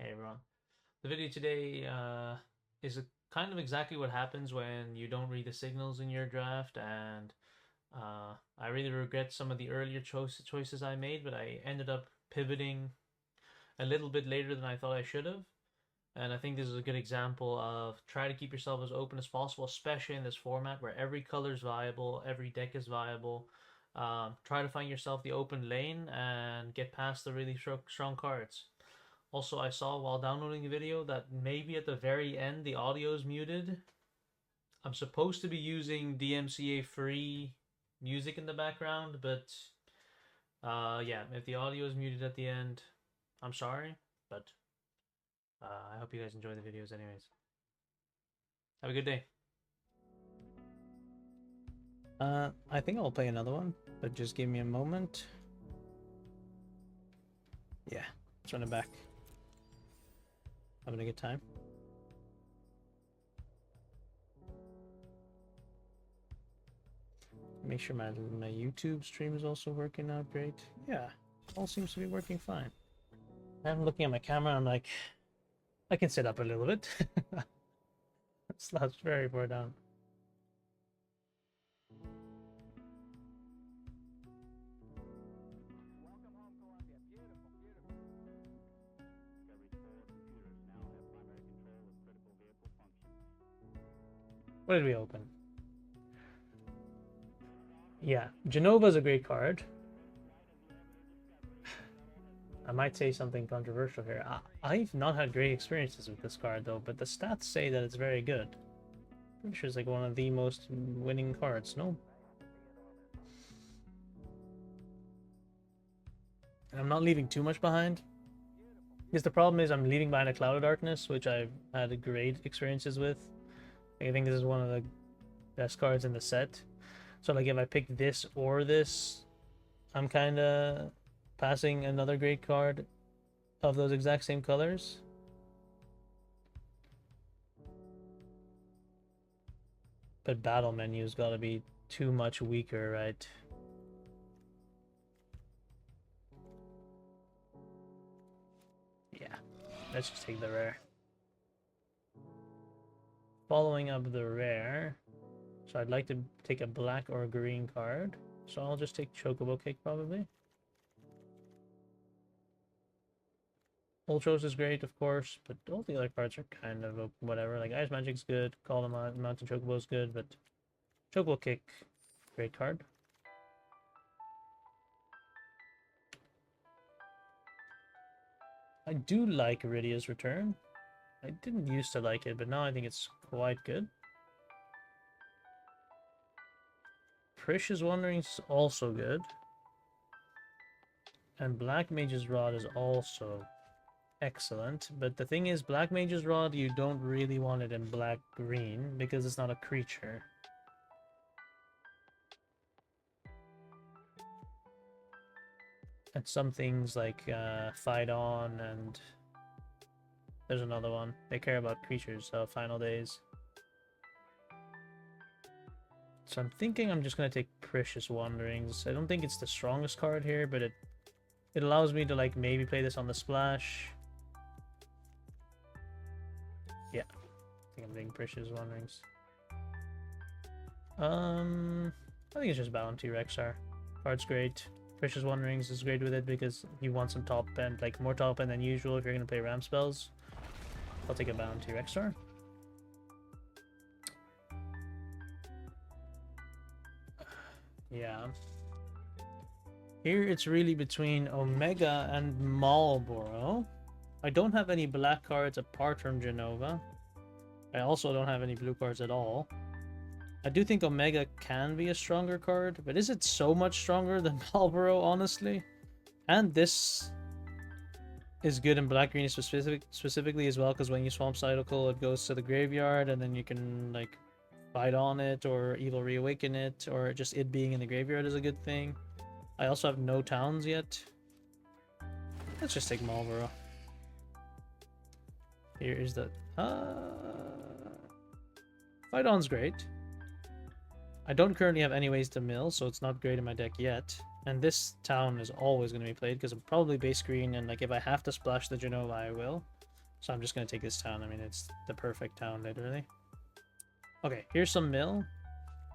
Hey everyone. The video today is kind of exactly what happens when you don't read the signals in your draft, and I really regret some of the earlier choices I made, but I ended up pivoting a little bit later than I thought I should have. And I think this is a good example of try to keep yourself as open as possible, especially in this format where every color is viable, every deck is viable. Try to find yourself the open lane and get past the really strong cards. Also, I saw while downloading the video that maybe at the very end the audio is muted. I'm supposed to be using DMCA free music in the background, but yeah, if the audio is muted at the end, I'm sorry, but I hope you guys enjoy the videos anyways. Have a good day. I think I'll play another one, but just give me a moment. Yeah, let's run it back. Having a good time. Make sure my YouTube stream is also working out great. Yeah, all seems to be working fine. I'm looking at my camera, I'm like, I can sit up a little bit. Slouched very far down. What did we open? Yeah, Genova's a great card. I might say something controversial here. I've not had great experiences with this card though, but the stats say that it's very good. Pretty sure it's like one of the most winning cards, no? And I'm not leaving too much behind. Because the problem is I'm leaving behind a Cloud of Darkness, which I've had great experiences with. I think this is one of the best cards in the set. So like if I pick this or this, I'm kind of passing another great card of those exact same colors. But battle menu's got to be too much weaker, right? Yeah, let's just take the rare. Following up the rare, so I'd like to take a black or a green card. So I'll just take Chocobo Kick probably. Ultros is great, of course, but all the other cards are kind of whatever. Like Ice Magic's good, Call them out, Mountain Chocobo's good, but Chocobo Kick, great card. I do like Iridia's Return. I didn't used to like it, but now I think it's quite good. Precious Wandering's also good. And Black Mage's Rod is also excellent. But the thing is, Black Mage's Rod, you don't really want it in black-green because it's not a creature. And some things like Fight On and there's another one. They care about creatures, so Final Days. So I'm thinking I'm just going to take Precious Wanderings. I don't think it's the strongest card here, but it allows me to like maybe play this on the splash. Yeah, I think I'm taking Precious Wanderings. I think it's just Bounty Rexar. Card's great. Precious Wanderings is great with it because you want some top end, like more top end than usual if you're going to play ramp spells. I'll take a Bounty Rexar. Yeah. Here it's really between Omega and Marlboro. I don't have any black cards apart from Genova. I also don't have any blue cards at all. I do think Omega can be a stronger card, but is it so much stronger than Marlboro, honestly? And this is good in black-green specifically as well, because when you swamp Cycle, it goes to the graveyard, and then you can, like, Fight On it, or Evil Reawaken it, or just it being in the graveyard is a good thing. I also have no towns yet. Let's just take Marlboro. Here is the... Fight On's great. I don't currently have any ways to mill, so it's not great in my deck yet. And this town is always going to be played, because I'm probably base green, and like if I have to splash the Genova, I will. So I'm just going to take this town. I mean, it's the perfect town, literally. Okay, here's some mill.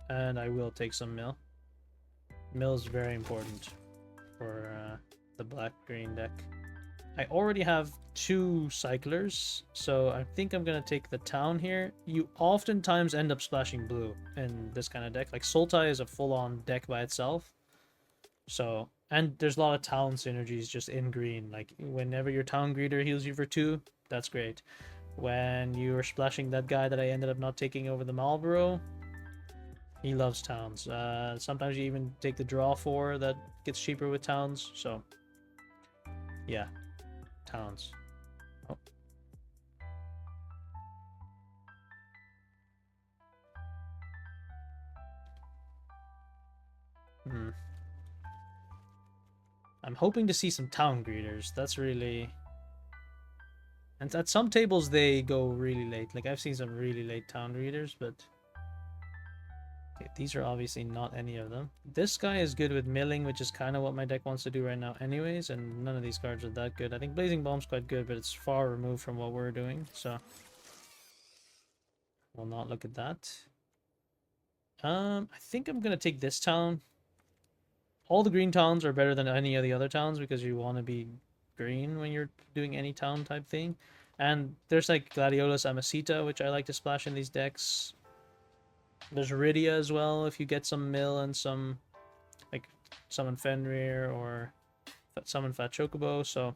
And I will take some mill. Mill is very important for the black-green deck. I already have 2 cyclers, so I think I'm going to take the town here. You oftentimes end up splashing blue in this kind of deck. Like, Sultai is a full-on deck by itself. So, and there's a lot of town synergies just in green. Like, whenever your town greeter heals you for 2, that's great. When you are splashing that guy that I ended up not taking over the Marlboro, he loves towns. Sometimes you even take the draw 4 that gets cheaper with towns. So, yeah, towns. Oh. Hmm. I'm hoping to see some town greeters. That's really... And at some tables, they go really late. Like, I've seen some really late town greeters, but... Okay, these are obviously not any of them. This guy is good with milling, which is kind of what my deck wants to do right now anyways, and none of these cards are that good. I think Blazing Bomb's quite good, but it's far removed from what we're doing, so... We'll not look at that. I think I'm gonna take this town. All the green towns are better than any of the other towns because you want to be green when you're doing any town type thing. And there's like Gladiolus Amacita, which I like to splash in these decks. There's Rydia as well if you get some mill and some, like, summon Fenrir or summon Fat Chocobo, so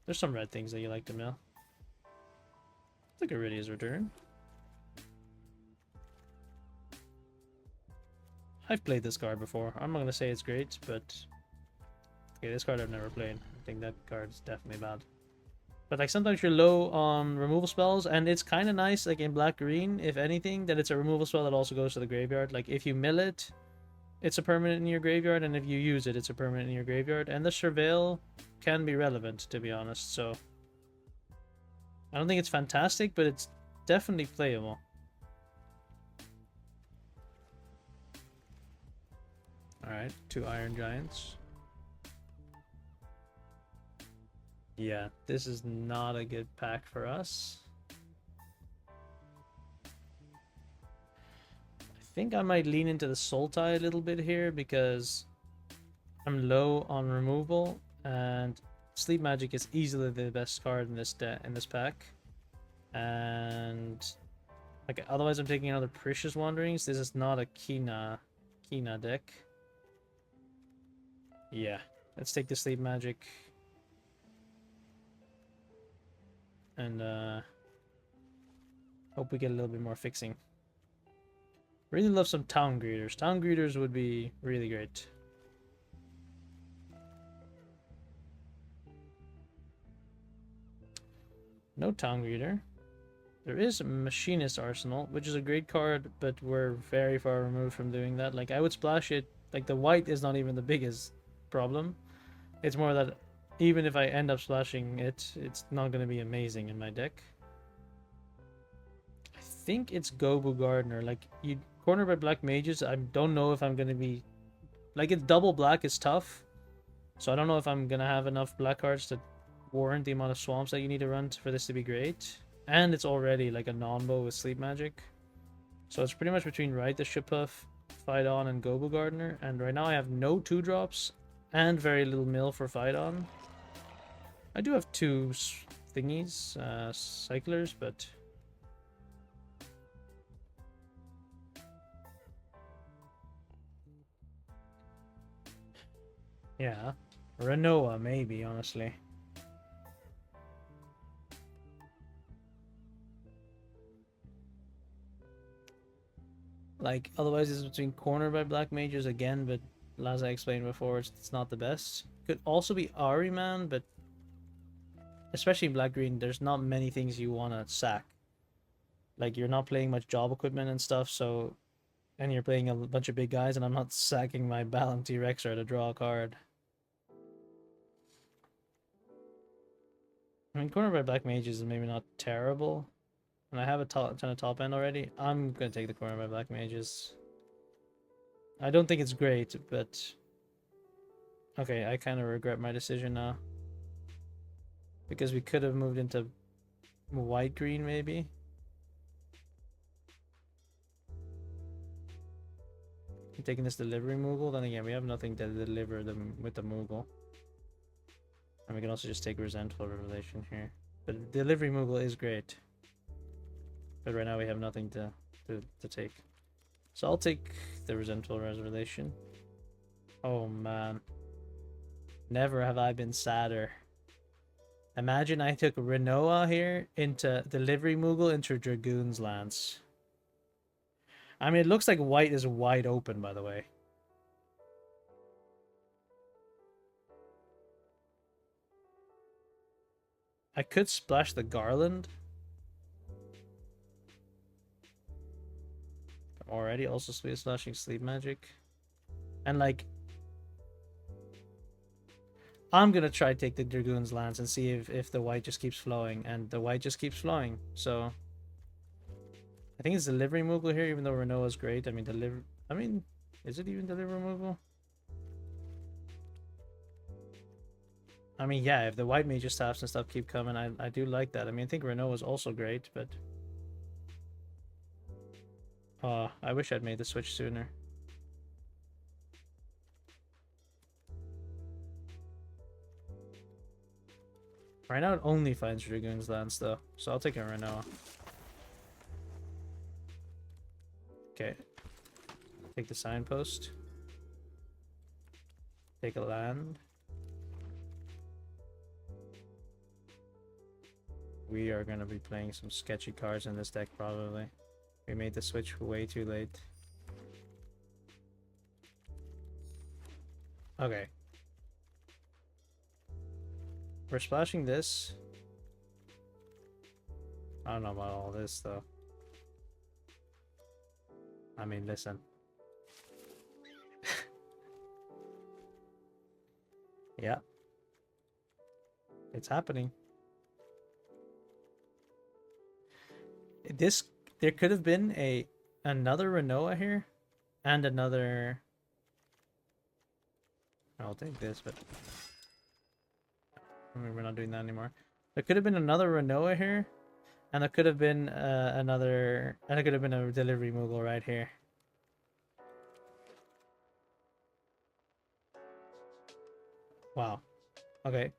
there's some red things that you like to mill. Look at Rydia's return. I've played this card before. I'm not going to say it's great, but... Okay, this card I've never played. I think that card is definitely bad. But, like, sometimes you're low on removal spells, and it's kind of nice, like, in black-green, if anything, that it's a removal spell that also goes to the graveyard. Like, if you mill it, it's a permanent in your graveyard, and if you use it, it's a permanent in your graveyard. And the Surveil can be relevant, to be honest, so... I don't think it's fantastic, but it's definitely playable. Alright, 2 Iron Giants. Yeah, this is not a good pack for us. I think I might lean into the Sultai a little bit here because I'm low on removal and Sleep Magic is easily the best card in this pack. And like otherwise I'm taking another Precious Wanderings. This is not a Kina deck. Yeah, let's take the Sleep Magic. And hope we get a little bit more fixing. Really love some Town Greeters. Town Greeters would be really great. No Town Greeter. There is a Machinist Arsenal, which is a great card, but we're very far removed from doing that. Like, I would splash it. Like, the white is not even the biggest problem. It's more that even if I end up splashing it, it's not going to be amazing in my deck. I think it's Gobu Gardener. Like, you corner by black mages, I don't know if I'm going to be... Like, it's double black is tough. So I don't know if I'm going to have enough black cards to warrant the amount of swamps that you need to run for this to be great. And it's already like a non-bow with Sleep Magic. So it's pretty much between Rite the Shippuff, Fight On, and Gobu Gardener. And right now I have no 2-drops and very little mill for Fight On. I do have 2 thingies, cyclers, but... Yeah, Renoa maybe, honestly. Like, otherwise it's between corner by black mages again, but as I explained before, it's not the best. Could also be Ahriman, but especially in black-green, there's not many things you want to sack. Like, you're not playing much job equipment and stuff, so... And you're playing a bunch of big guys, and I'm not sacking my Balam T-Rexer to draw a card. I mean, corner by black mages is maybe not terrible. And I have a ton of top end already. I'm going to take the corner by black mages. I don't think it's great, but... Okay, I kind of regret my decision now. Because we could have moved into white green maybe. I'm taking this delivery Moogle. Then again, we have nothing to deliver them with the Moogle. And we can also just take Resentful Revelation here. But delivery Moogle is great. But right now we have nothing to take. So I'll take the Resentful Revelation. Oh man. Never have I been sadder. Imagine I took Renoa here into Delivery Moogle into Dragoon's Lance. I mean, it looks like white is wide open, by the way. I could splash the Garland. Already also splashing Sleep Magic. And like, I'm gonna try to take the Dragoon's Lance and see if the white just keeps flowing. And the white just keeps flowing. So I think it's Delivery Moogle here, even though Renoa is great. I mean, is it even Delivery Moogle? I mean, yeah, if the white major staffs and stuff keep coming, I do like that. I mean, I think Renoa is also great, but I wish I'd made the switch sooner. Right now it only finds Dragoon's Lance though, so I'll take a Renoa. Okay. Take the Signpost. Take a land. We are going to be playing some sketchy cards in this deck probably. We made the switch way too late. Okay. We're splashing this. I don't know about all this though. I mean, listen. Yeah. It's happening. There could have been another Renoa here and another. I'll take this, but I mean, we're not doing that anymore. There could have been another Renoa here, and there could have been another, and it could have been a Delivery Moogle right here. Wow. Okay.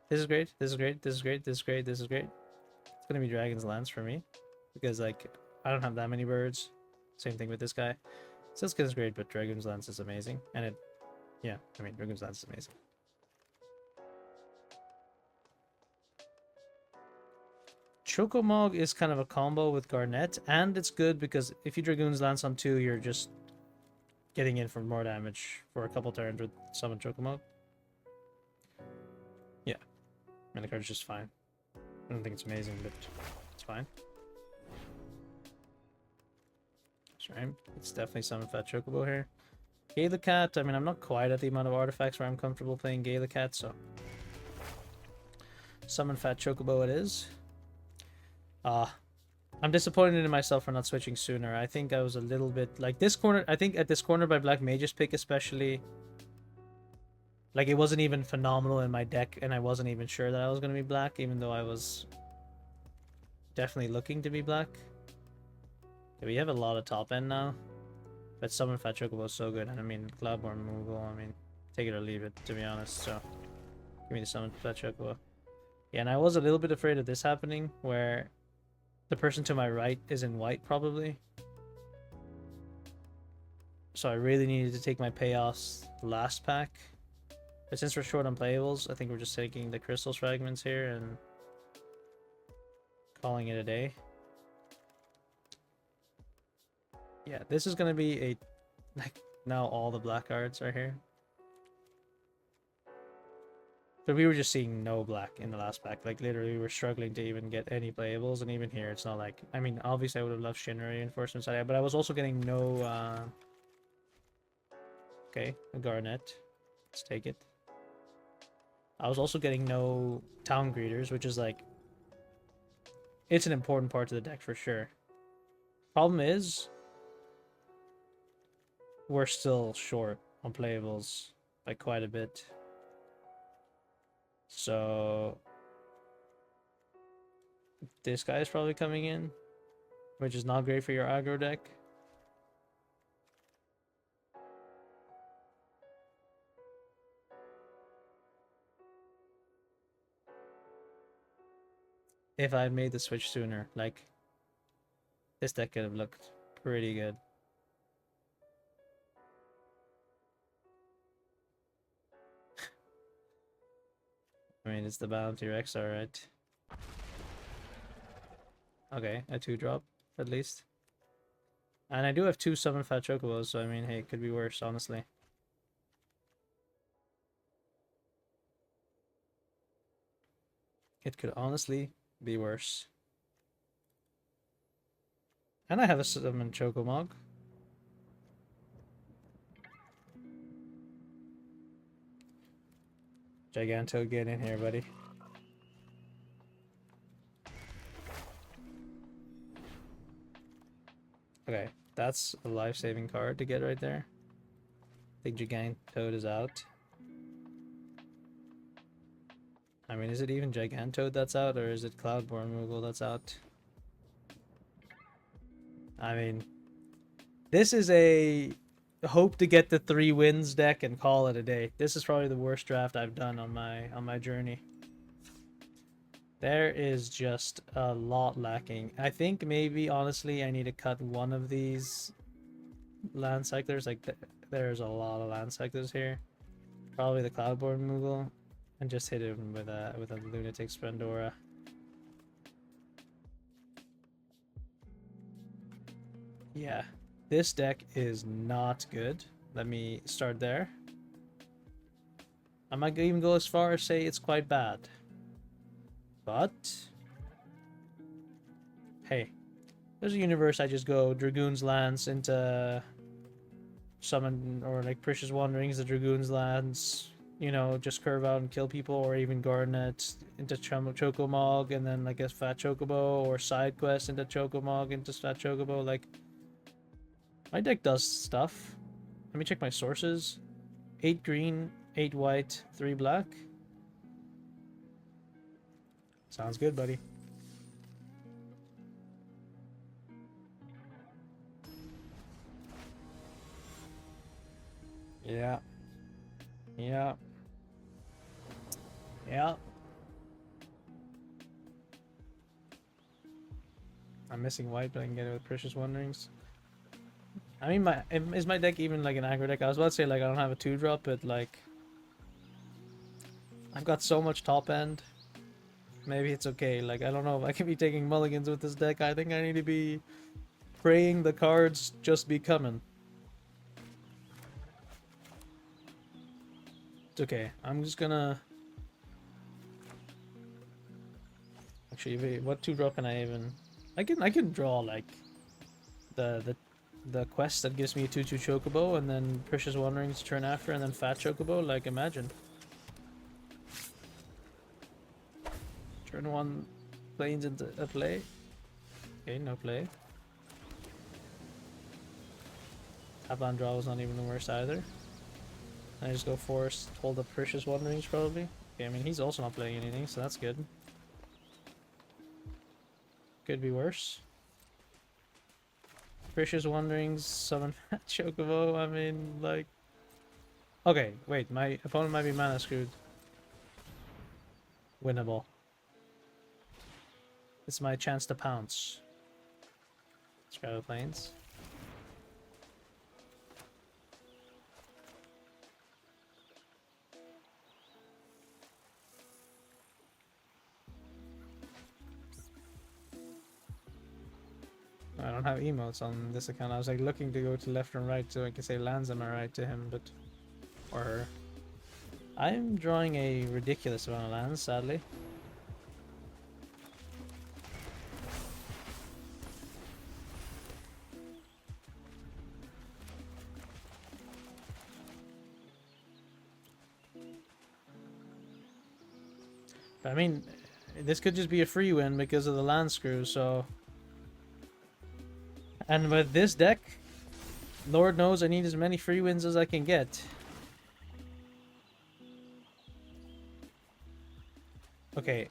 This is great. This is great. This is great. This is great. This is great. It's gonna be Dragon's Lance for me because like I don't have that many birds. Same thing with this guy. Silskin is great, but Dragon's Lance is amazing, and it, yeah, I mean Dragon's Lance is amazing. Chocomog is kind of a combo with Garnet, and it's good because if you Dragoon's Lance on 2, you're just getting in for more damage for a couple turns with Summon Chocomog. Yeah, and the card's just fine. I don't think it's amazing, but it's fine. That's right. It's definitely Summon Fat Chocobo here. Gallicat, I mean, I'm not quite at the amount of artifacts where I'm comfortable playing Gallicat, so Summon Fat Chocobo it is. I'm disappointed in myself for not switching sooner. I think I was a little bit like this corner. I think at this corner by Black Mage's pick especially, like it wasn't even phenomenal in my deck, and I wasn't even sure that I was going to be black, even though I was definitely looking to be black. Okay, we have a lot of top end now, but Summon Fat Chocobo is so good, and I mean Cloudborn Moogle, I mean take it or leave it, to be honest. So give me the Summon Fat Chocobo. Yeah, and I was a little bit afraid of this happening, where the person to my right is in white, probably. So I really needed to take my payoffs last pack. But since we're short on playables, I think we're just taking the Crystals Fragments here and calling it a day. Yeah, this is going to be a... like, now all the black cards are here. But we were just seeing no black in the last pack. Like, literally, we were struggling to even get any playables. And even here, it's not like... I mean, obviously, I would have loved Shinra Reinforcements, but I was also getting no... Okay, a Garnet. Let's take it. I was also getting no Town Greeters, which is like... it's an important part of the deck for sure. Problem is... we're still short on playables by quite a bit. So This guy is probably coming in, which is not great for your aggro deck. If I had made the switch sooner, like, this deck could have looked pretty good. I mean, it's the Bounty Rex, alright. Okay, a 2-drop, at least. And I do have 2 Summon Fat Chocobos, so I mean, hey, it could be worse, honestly. It could honestly be worse. And I have a Summon Chocomog. Giganto, get in here, buddy. Okay, that's a life-saving card to get right there. I think Gigantoad is out. I mean, is it even Gigantoad that's out, or is it Cloudborn Moogle that's out? I mean, this is a hope to get the 3 wins deck and call it a day. This is probably the worst draft I've done on my journey. There is just a lot lacking. I think maybe, honestly, I need to cut one of these land cyclers. Like, there's a lot of land cyclers here. Probably the Cloudborn Moogle. And just hit him with a Lunatic Splendora. Yeah, this deck is not good. Let me start there. I might even go as far as say it's quite bad. But hey, there's a universe I just go Dragoon's Lance into summon, or like Precious Wanderings, the Dragoon's Lance, you know, just curve out and kill people, or even Garnet into Chocomog, and then like a Fat Chocobo, or side quest into Chocomog into Fat Chocobo. Like, my deck does stuff. Let me check my sources. 8 green, 8 white, 3 black. Sounds good, buddy. Yeah. Yeah. Yeah. I'm missing white, but I can get it with Precious Wanderings. I mean, is my deck even like an aggro deck? I was about to say, like, I don't have a 2-drop, but like, I've got so much top end. Maybe it's okay. Like, I don't know if I can be taking mulligans with this deck. I think I need to be praying the cards just be coming. It's okay. I'm just gonna... Actually, what 2-drop can I even... I can draw, like, the quest that gives me a 2/2 Chocobo, and then Precious Wanderings turn after, and then Fat Chocobo. Like, imagine. Turn 1 planes into a play. Okay, no play. Tapland draw was not even the worst either. I just go Forest, hold up Precious Wanderings probably. Okay, I mean, he's also not playing anything, so that's good. Could be worse. Precious Wanderings, summon Fat Chocobo. I mean, like... Okay, wait, my opponent might be mana screwed. Winnable. It's my chance to pounce. Let's grab the planes. I don't have emotes on this account. I was like looking to go to left and right so I can say lands am I right to him, but... or her. I'm drawing a ridiculous amount of lands, sadly. I mean, this could just be a free win because of the land screw, so... And with this deck, Lord knows I need as many free wins as I can get. Okay.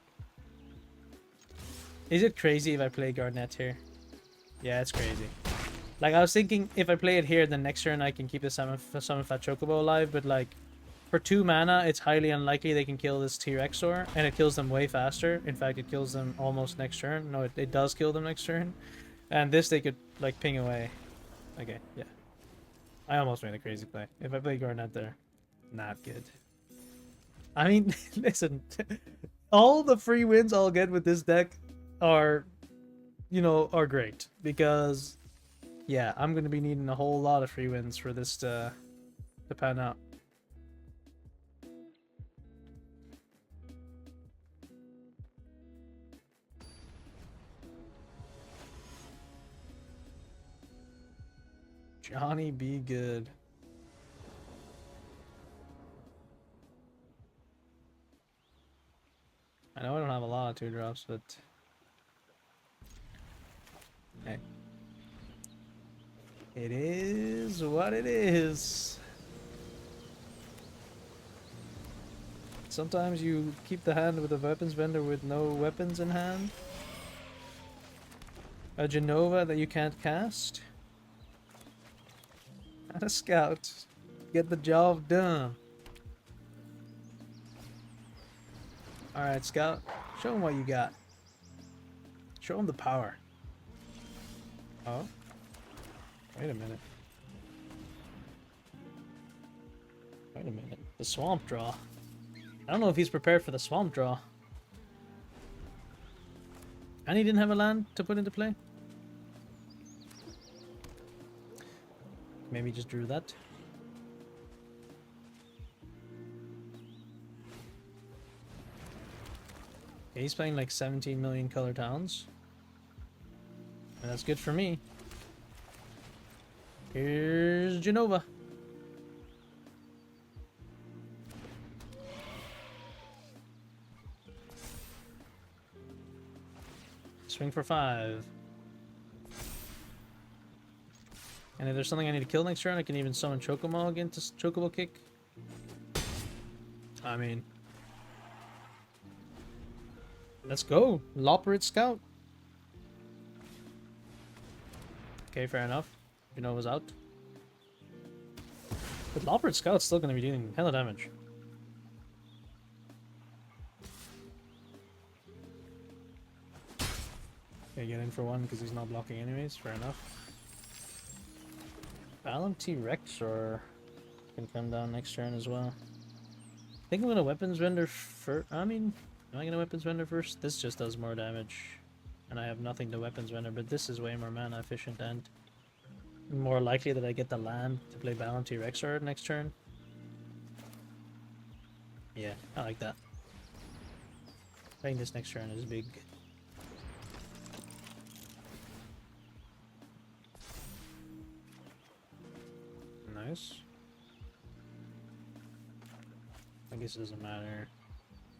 Is it crazy if I play Garnet here? Yeah, it's crazy. Like, I was thinking if I play it here, then next turn I can keep the Summon Fat Chocobo alive, but like, for 2 mana, it's highly unlikely they can kill this T-Rexor, and it kills them way faster. In fact, it kills them almost next turn. No, it does kill them next turn. And this they could, like, ping away. Okay, yeah. I almost made a crazy play. If I play Garnet there, not good. I mean, listen, all the free wins I'll get with this deck are, you know, are great. Because, yeah, I'm going to be needing a whole lot of free wins for this to pan out. Johnny, be good. I know I don't have a lot of 2-drops, but... hey. It is what it is. Sometimes you keep the hand with a weapons vendor with no weapons in hand. A Genova that you can't cast. And a scout. Get the job done. Alright, scout. Show him what you got. Show him the power. Oh. Wait a minute. Wait a minute. The swamp draw. I don't know if he's prepared for the swamp draw. And he didn't have a land to put into play? Maybe just drew that. Okay, he's playing like 17 million color towns. And that's good for me. Here's Genova. Swing for 5. And if there's something I need to kill next turn, I can even summon Chocomo against Chocobo Kick. I mean... let's go! Loperate Scout! Okay, fair enough. Genova's out. But Loperate Scout's still going to be dealing hella damage. Okay, get in for 1 because he's not blocking anyways, fair enough. Balam T-Rexor can come down next turn as well. I think I'm going to Weapons Vendor first. I mean, am I going to Weapons Vendor first? This just does more damage. And I have nothing to Weapons Vendor, but this is way more mana efficient and more likely that I get the land to play Balam T-Rexor next turn. Yeah, I like that. Playing this next turn is big. Nice. I guess it doesn't matter.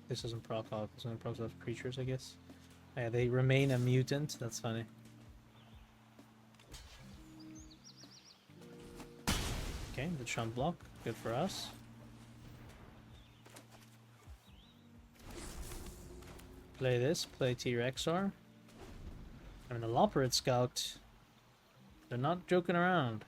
This doesn't proc off. This doesn't proc off creatures, I guess. Yeah, they remain a mutant. That's funny. Okay, the chump block. Good for us. Play this. Play T-Rexor. I mean, the Loperate Scout. They're not joking around.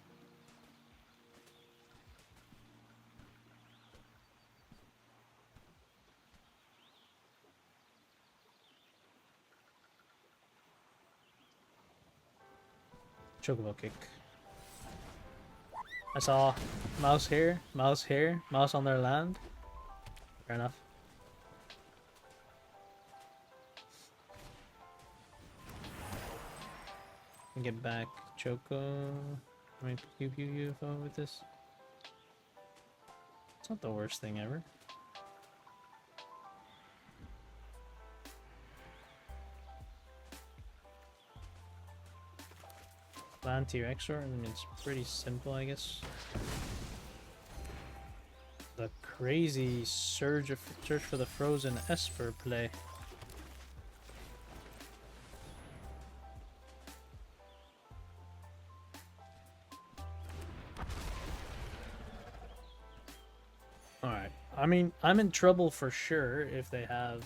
Chocobo Kick. I saw mouse here, mouse on their land. Fair enough. And get back Choco. I mean, pew UFO with this. It's not the worst thing ever. Land T-Rexor, I mean, it's pretty simple, I guess. The crazy search for the Frozen Esper play. Alright, I mean, I'm in trouble for sure if they have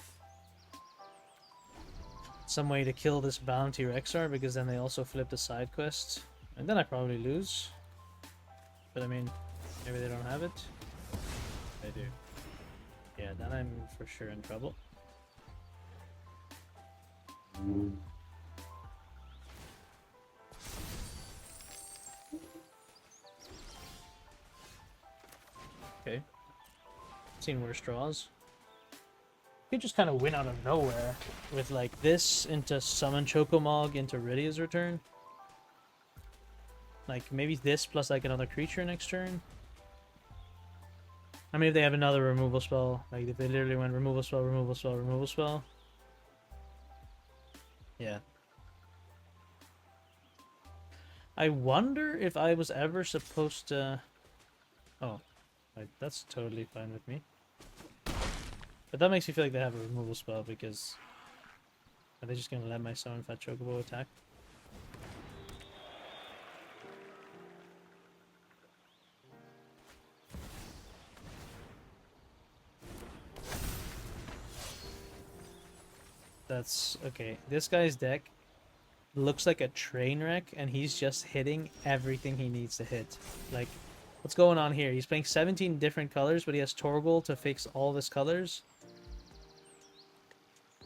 some way to kill this bounty Rexar, because then they also flip the side quest. And then I probably lose. But I mean, maybe they don't have it. They do. Yeah, then I'm for sure in trouble. Okay. Seen worse draws. You could just kind of win out of nowhere with like this into summon Chocomog into Rydia's return. Like maybe this plus like another creature next turn. I mean, if they have another removal spell, like if they literally went removal spell, removal spell, removal spell. Yeah. I wonder if I was ever supposed to... Oh, like, that's totally fine with me. But that makes me feel like they have a removal spell, because... Are they just gonna let my Summon Fat Chocobo attack? That's... Okay, this guy's deck looks like a train wreck, and he's just hitting everything he needs to hit. Like, what's going on here? He's playing 17 different colors, but he has Torgal to fix all of his colors.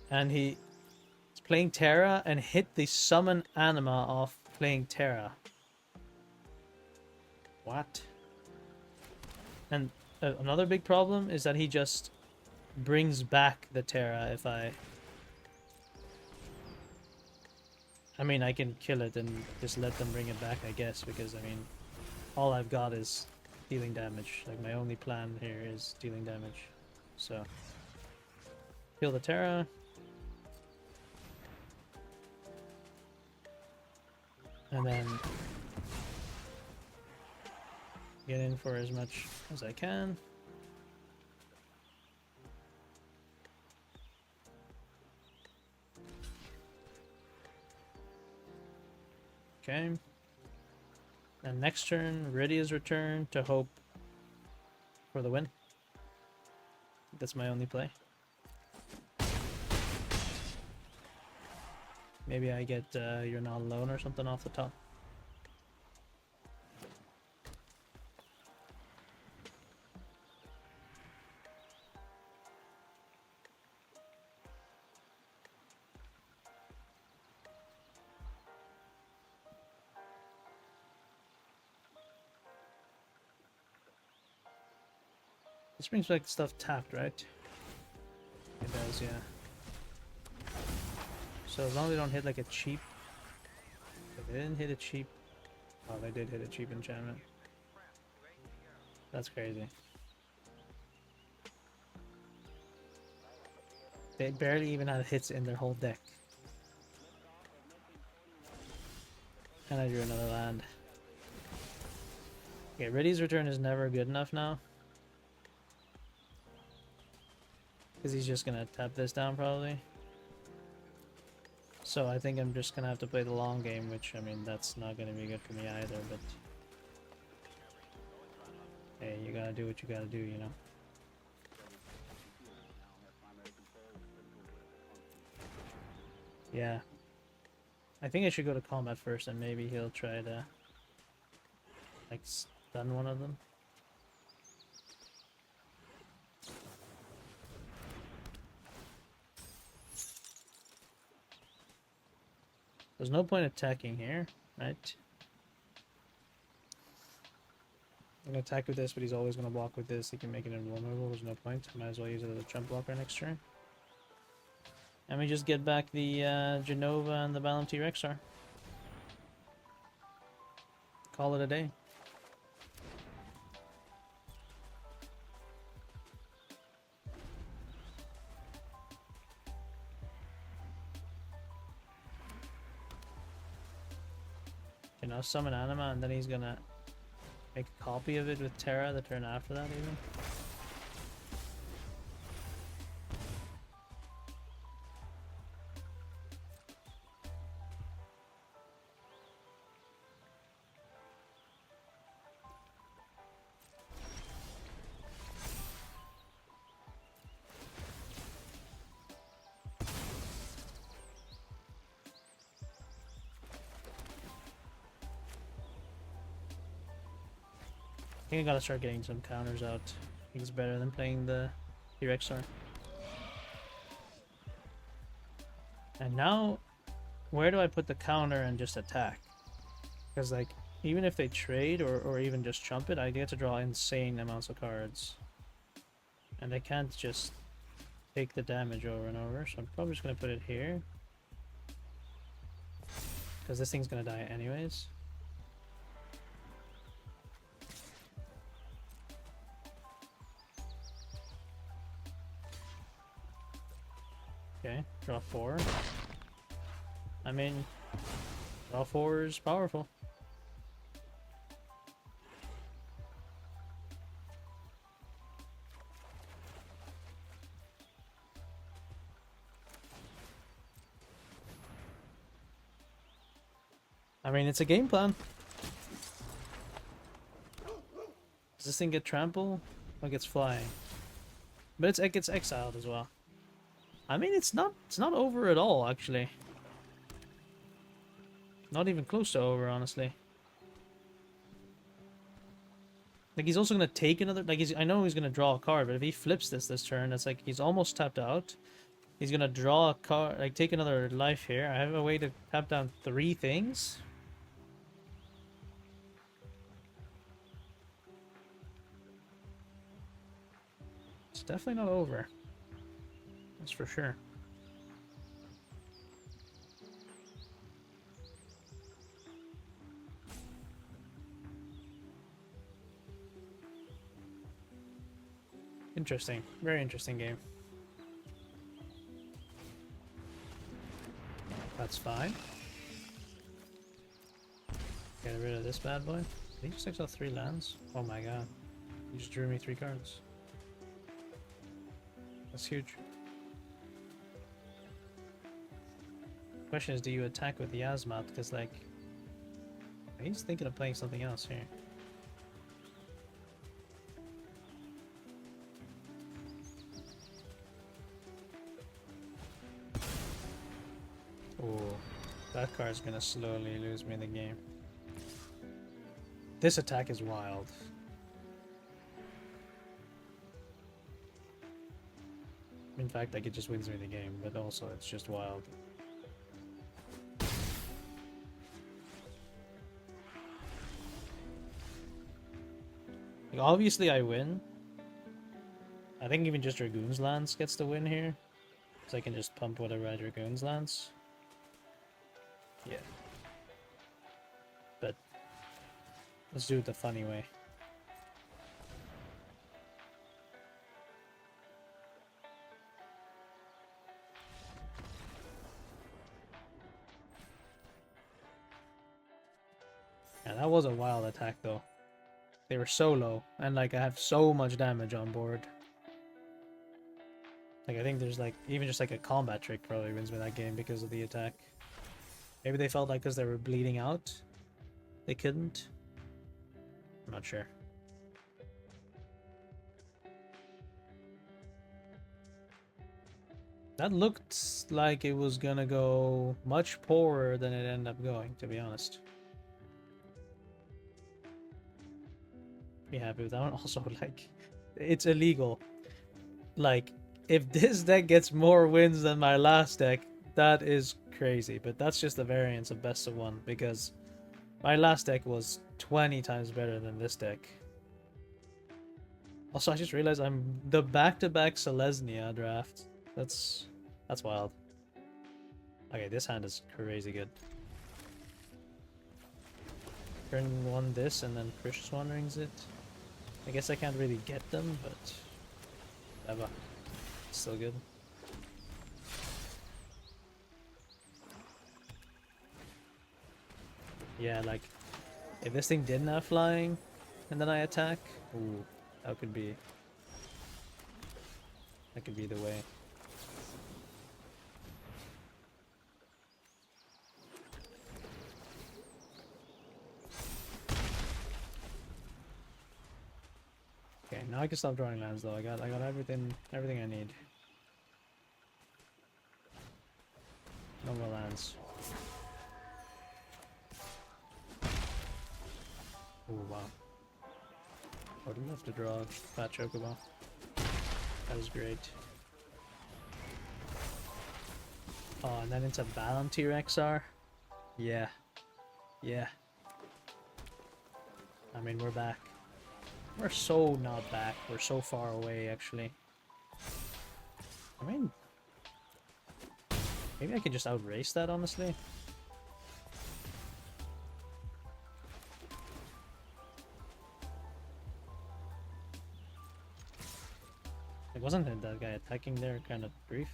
And he's playing Terra and hit the summon anima off playing Terra. What? And another big problem is that he just brings back the Terra if I mean, I can kill it and just let them bring it back, I guess, because, I mean, all I've got is dealing damage. Like, my only plan here is dealing damage. So, kill the Terra. And then get in for as much as I can. Okay. And next turn, Rydia's return to hope for the win. That's my only play. Maybe I get You're Not Alone or something off the top. This brings back stuff tapped, right? It does, yeah. So as long as they don't hit like a cheap... If they didn't hit a cheap... Oh, they did hit a cheap enchantment. That's crazy. They barely even had hits in their whole deck. And I drew another land. Okay, Rydia's return is never good enough now. Because he's just gonna tap this down probably. So I think I'm just gonna have to play the long game, which, I mean, that's not gonna be good for me either, but... Hey, you gotta do what you gotta do, you know? Yeah. I think I should go to combat first, and maybe he'll try to... like, stun one of them. There's no point attacking here, right? I'm gonna attack with this, but he's always gonna block with this. He can make it invulnerable. There's no point. Might as well use it as a trump blocker next turn. And we just get back the Genova and the Balam T-Rexar. Call it a day. You know, summon Anima, and then he's gonna make a copy of it with Terra the turn after that, even. think I gotta start getting some counters out. I think it's better than playing the Rexar. And now, where do I put the counter and just attack? Because, like, even if they trade or even just chump it, I get to draw insane amounts of cards. And I can't just take the damage over and over, so I'm probably just going to put it here. Because this thing's going to die anyways. Okay, draw 4. I mean, draw 4 is powerful. I mean, it's a game plan. Does this thing get trample? Or it gets flying? But it gets exiled as well. I mean, it's not over at all, actually. Not even close to over, honestly. Like, he's also gonna take another. Like, I know he's gonna draw a card, but if he flips this turn, it's like he's almost tapped out. He's gonna draw a card, like take another life here. I have a way to tap down 3 things. It's definitely not over. That's for sure. Interesting. Very interesting game. That's fine. Get rid of this bad boy. Did he just exile 3 lands? Oh my god. He just drew me 3 cards. That's huge. Question is, do you attack with the Azmat? Because, like, he's thinking of playing something else here. Oh, that card's gonna slowly lose me the game. This attack is wild. In fact, like, it just wins me the game, but also it's just wild. Like, obviously I win. I think even just Dragoon's Lance gets the win here. So I can just pump whatever I Dragoon's Lance. Yeah. But let's do it the funny way. Yeah, that was a wild attack though. They were so low, and like I have so much damage on board. Like, I think there's like even just like a combat trick probably wins me that game because of the attack. Maybe they felt like because they were bleeding out, they couldn't. I'm not sure. That looked like it was gonna go much poorer than it ended up going, to be honest. Be happy with that one. Also, like, it's illegal. Like, if this deck gets more wins than my last deck, that is crazy. But that's just the variance of best of 1, because my last deck was 20 times better than this deck. Also, I just realized I'm the back-to-back Selesnya draft. That's wild. Okay, this hand is crazy good. Turn 1 this, and then Precious Wanderings it. I guess I can't really get them, but whatever. Still good. Yeah, like, if this thing didn't have flying, and then I attack, ooh, that could be the way. Okay, now I can stop drawing lands though. I got everything I need. No more lands. Oh wow. I would love to draw a Fat Chocobo. That is great. Oh, and then into Volunteer XR? Yeah. Yeah. I mean, we're back. We're so not back. We're so far away, actually. I mean, maybe I could just outrace that, honestly. It wasn't that guy attacking there kind of brief?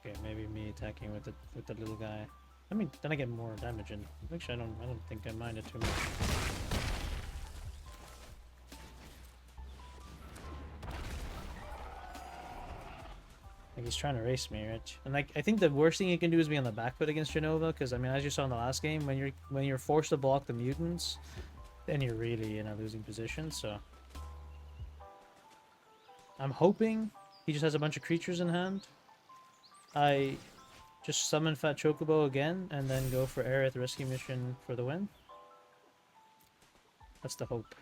Okay, maybe me attacking with the little guy. I mean, then I get more damage, and actually, I don't think I mind it too much. Like he's trying to race me, right? And like I think the worst thing you can do is be on the back foot against Genova, because I mean, as you saw in the last game, when you're forced to block the mutants, then you're really in a losing position. So I'm hoping he just has a bunch of creatures in hand. I just summon Fat Chocobo again, and then go for Aerith Rescue Mission for the win. That's the hope.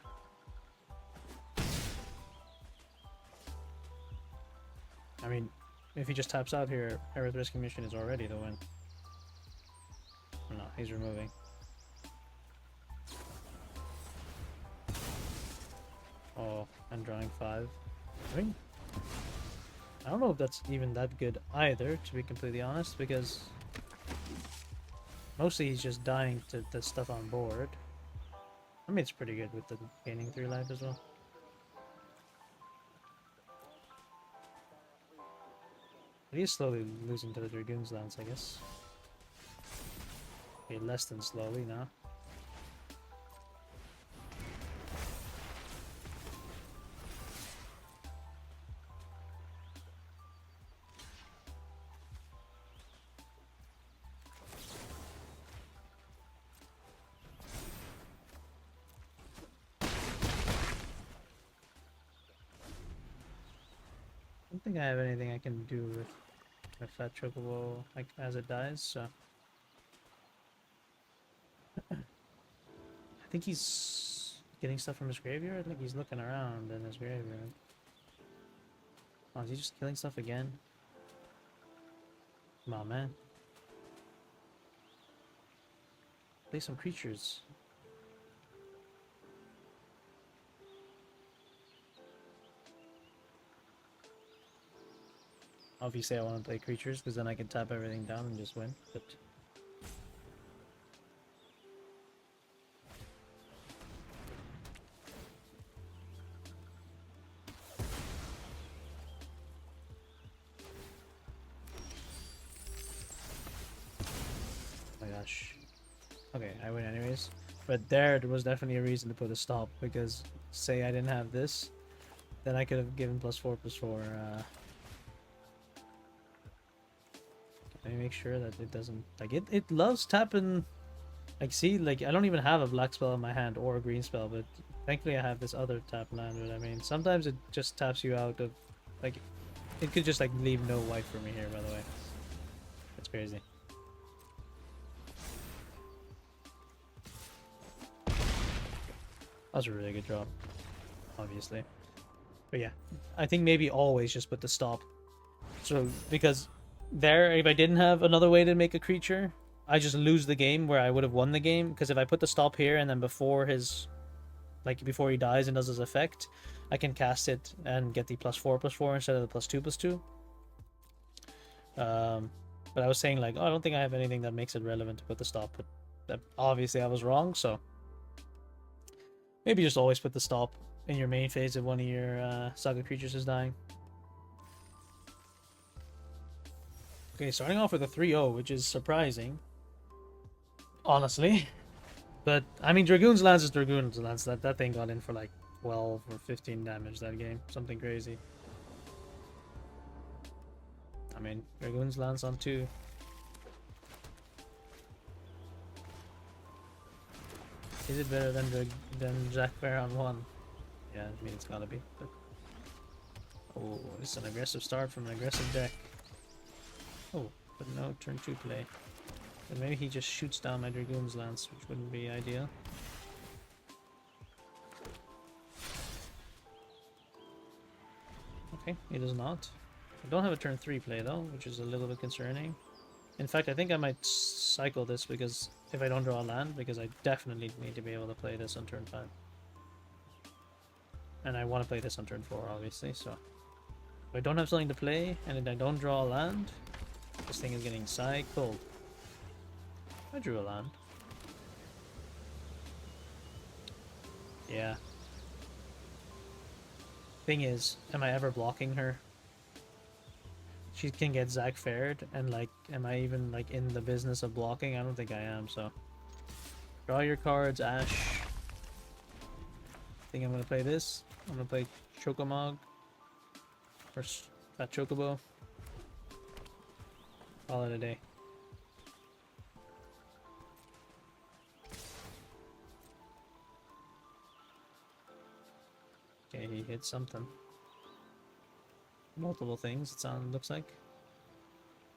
I mean, if he just taps out here, Aerith Rescue Mission is already the win. No, he's removing. Oh, and drawing 5. I mean, I don't know if that's even that good either, to be completely honest, because mostly he's just dying to the stuff on board. I mean, it's pretty good with the gaining 3 life as well. But he's slowly losing to the Dragoon's Lance, I guess. Okay, less than slowly now. I don't think I have anything I can do with my Fat Chocobo like as it dies, so I think he's getting stuff from his graveyard. I think he's looking around in his graveyard. Oh, is he just killing stuff again? Come on, man. Play some creatures. Obviously, I want to play creatures because then I can tap everything down and just win. But oh my gosh. Okay, I win anyways. But there was definitely a reason to put a stop, because say I didn't have this, then I could have given +4/+4. Let me make sure that it doesn't like it loves tapping. Like, see, like I don't even have a black spell in my hand or a green spell, but thankfully I have this other tap land. But I mean, sometimes it just taps you out of, like, it could just like leave no white for me here. By the way, that's crazy. That was a really good drop, obviously. But yeah, I think maybe always just put the stop. So because there, if I didn't have another way to make a creature, I just lose the game where I would have won the game. Because if I put the stop here and then before his, like before he dies and does his effect, I can cast it and get the +4/+4 instead of the +2/+2. But I was saying like, oh, I don't think I have anything that makes it relevant to put the stop. But that, obviously I was wrong. So maybe just always put the stop in your main phase if one of your saga creatures is dying. Okay, starting off with a 3-0, which is surprising, honestly. But, I mean, Dragoon's Lance is Dragoon's Lance. That thing got in for like 12 or 15 damage that game. Something crazy. I mean, Dragoon's Lance on 2. Is it better than Jack Bear on 1? Yeah, I mean, it's gotta be. But... oh, it's an aggressive start from an aggressive deck. Oh, but no turn 2 play. But maybe he just shoots down my Dragoon's Lance, which wouldn't be ideal. Okay, he does not. I don't have a turn 3 play though, which is a little bit concerning. In fact, I think I might cycle this because if I don't draw a land, because I definitely need to be able to play this on turn 5. And I want to play this on turn 4, obviously, so... If I don't have something to play, and I don't draw a land, this thing is getting cycled. I drew a land. Yeah. Thing is, am I ever blocking her? She can get Zach Fared, and like, am I even like in the business of blocking? I don't think I am, so. Draw your cards, Ash. I think I'm gonna play this. I'm gonna play Chocomog. Or Fat Chocobo. Call it a day. Okay, he hit something. Multiple things, looks like.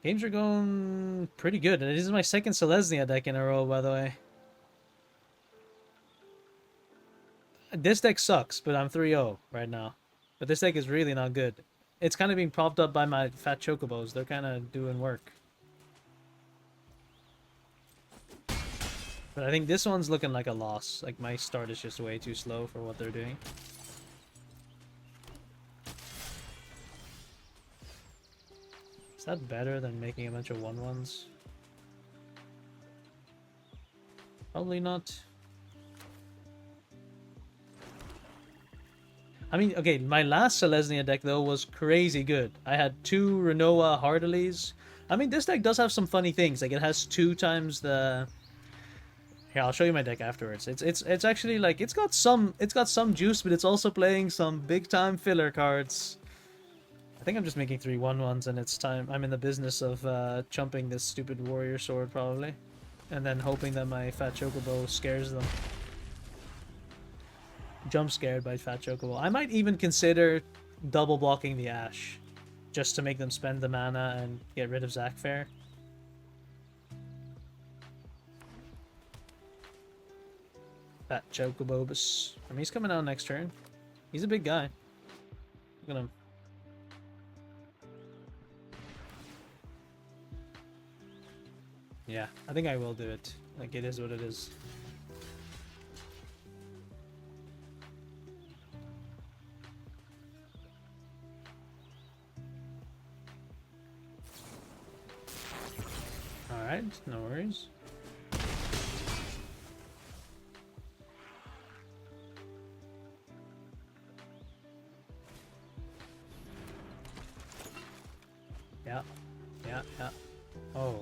Games are going pretty good. This is my second Selesnya deck in a row, by the way. This deck sucks, but I'm 3-0 right now. But this deck is really not good. It's kind of being propped up by my Fat Chocobos. They're kind of doing work. But I think this one's looking like a loss. Like, my start is just way too slow for what they're doing. Is that better than making a bunch of 1/1s? Probably not. I mean, okay, my last Selesnya deck, though, was crazy good. I had 2 Renoa Hardaleys. I mean, this deck does have some funny things. Like, it has 2 times the... Here, I'll show you my deck afterwards. It's actually, like, it's got some juice, but it's also playing some big-time filler cards. I think I'm just making 3 1/1s, and it's time... I'm in the business of chumping this stupid Warrior Sword, probably. And then hoping that my Fat Chocobo scares them. Jump scared by Fat Chocobo. I might even consider double blocking the Ash, just to make them spend the mana and get rid of Zach Fair. Fat Chocobobus. I mean, he's coming out next turn. He's a big guy. Look at him. Yeah, I think I will do it. Like, it is what it is. Alright, no worries. Yeah. Oh.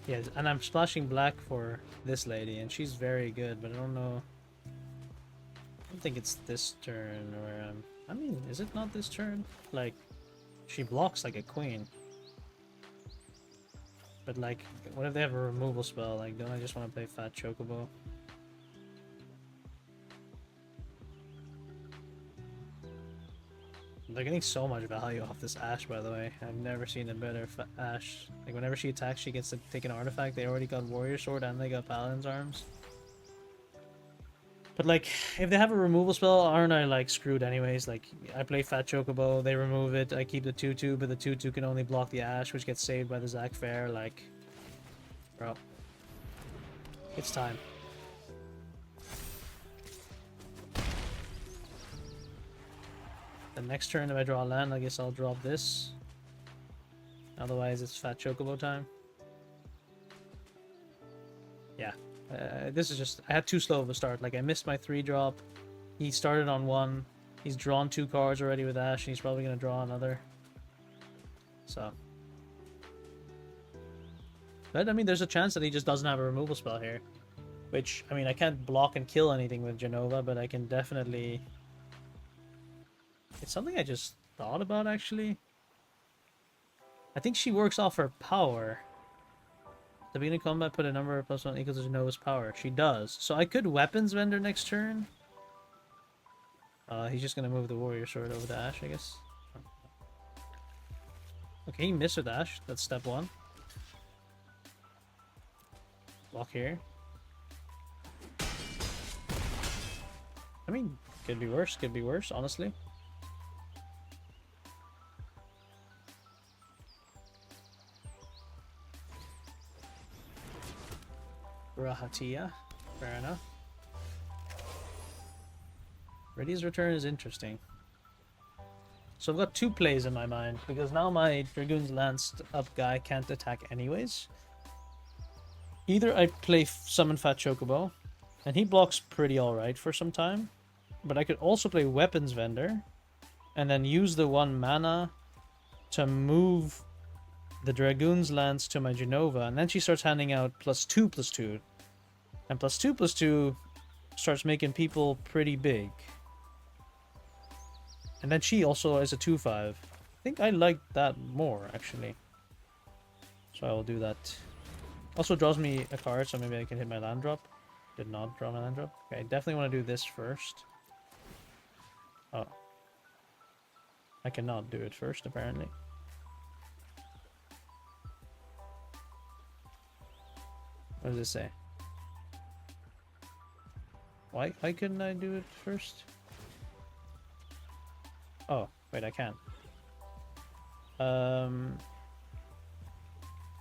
Yeah, and I'm splashing black for this lady, and she's very good, but I don't know. I don't think it's this turn where I mean, is it not this turn? Like, she blocks like a queen. But like, what if they have a removal spell? Like, don't I just want to play Fat Chocobo? They're getting so much value off this Ash, by the way. I've never seen a better Ash. Like, whenever she attacks, she gets to take an artifact. They already got Warrior Sword and they got Paladin's Arms. But like, if they have a removal spell, aren't I like screwed anyways? Like, I play Fat Chocobo, they remove it, I keep the 2/2, but the 2/2 can only block the Ash, which gets saved by the Zach Fair. Like, bro, it's time. The next turn, if I draw a land, I guess I'll drop this. Otherwise, it's Fat Chocobo time. Yeah. This is just... I had too slow of a start. Like, I missed my 3-drop. He started on 1. He's drawn 2 cards already with Ash, and he's probably going to draw another. So. But, I mean, there's a chance that he just doesn't have a removal spell here. Which, I mean, I can't block and kill anything with Genova, but I can definitely... It's something I just thought about, actually. I think she works off her power. At the beginning of combat, put a number +1 equals to Genova's power. She does. So I could Weapons Vendor next turn. He's just going to move the Warrior Sword over to Ash, I guess. Okay, he missed with Ash. That's step 1. Block here. I mean, could be worse, honestly. Rahatia. Fair enough. Ready's return is interesting. So I've got two plays in my mind, because now my Dragoon's Lanced up guy can't attack anyways. Either I play Summon Fat Chocobo, and he blocks pretty alright for some time, but I could also play Weapons Vendor, and then use the 1 mana to move the Dragoon's Lance to my Genova, and then she starts handing out +2/+2. And +2/+2 starts making people pretty big. And then she also is a 2/5. I think I like that more, actually. So I will do that. Also draws me a card, so maybe I can hit my land drop. Did not draw my land drop. Okay, I definitely want to do this first. Oh. I cannot do it first, apparently. What does it say? Why couldn't I do it first? Oh, wait, I can.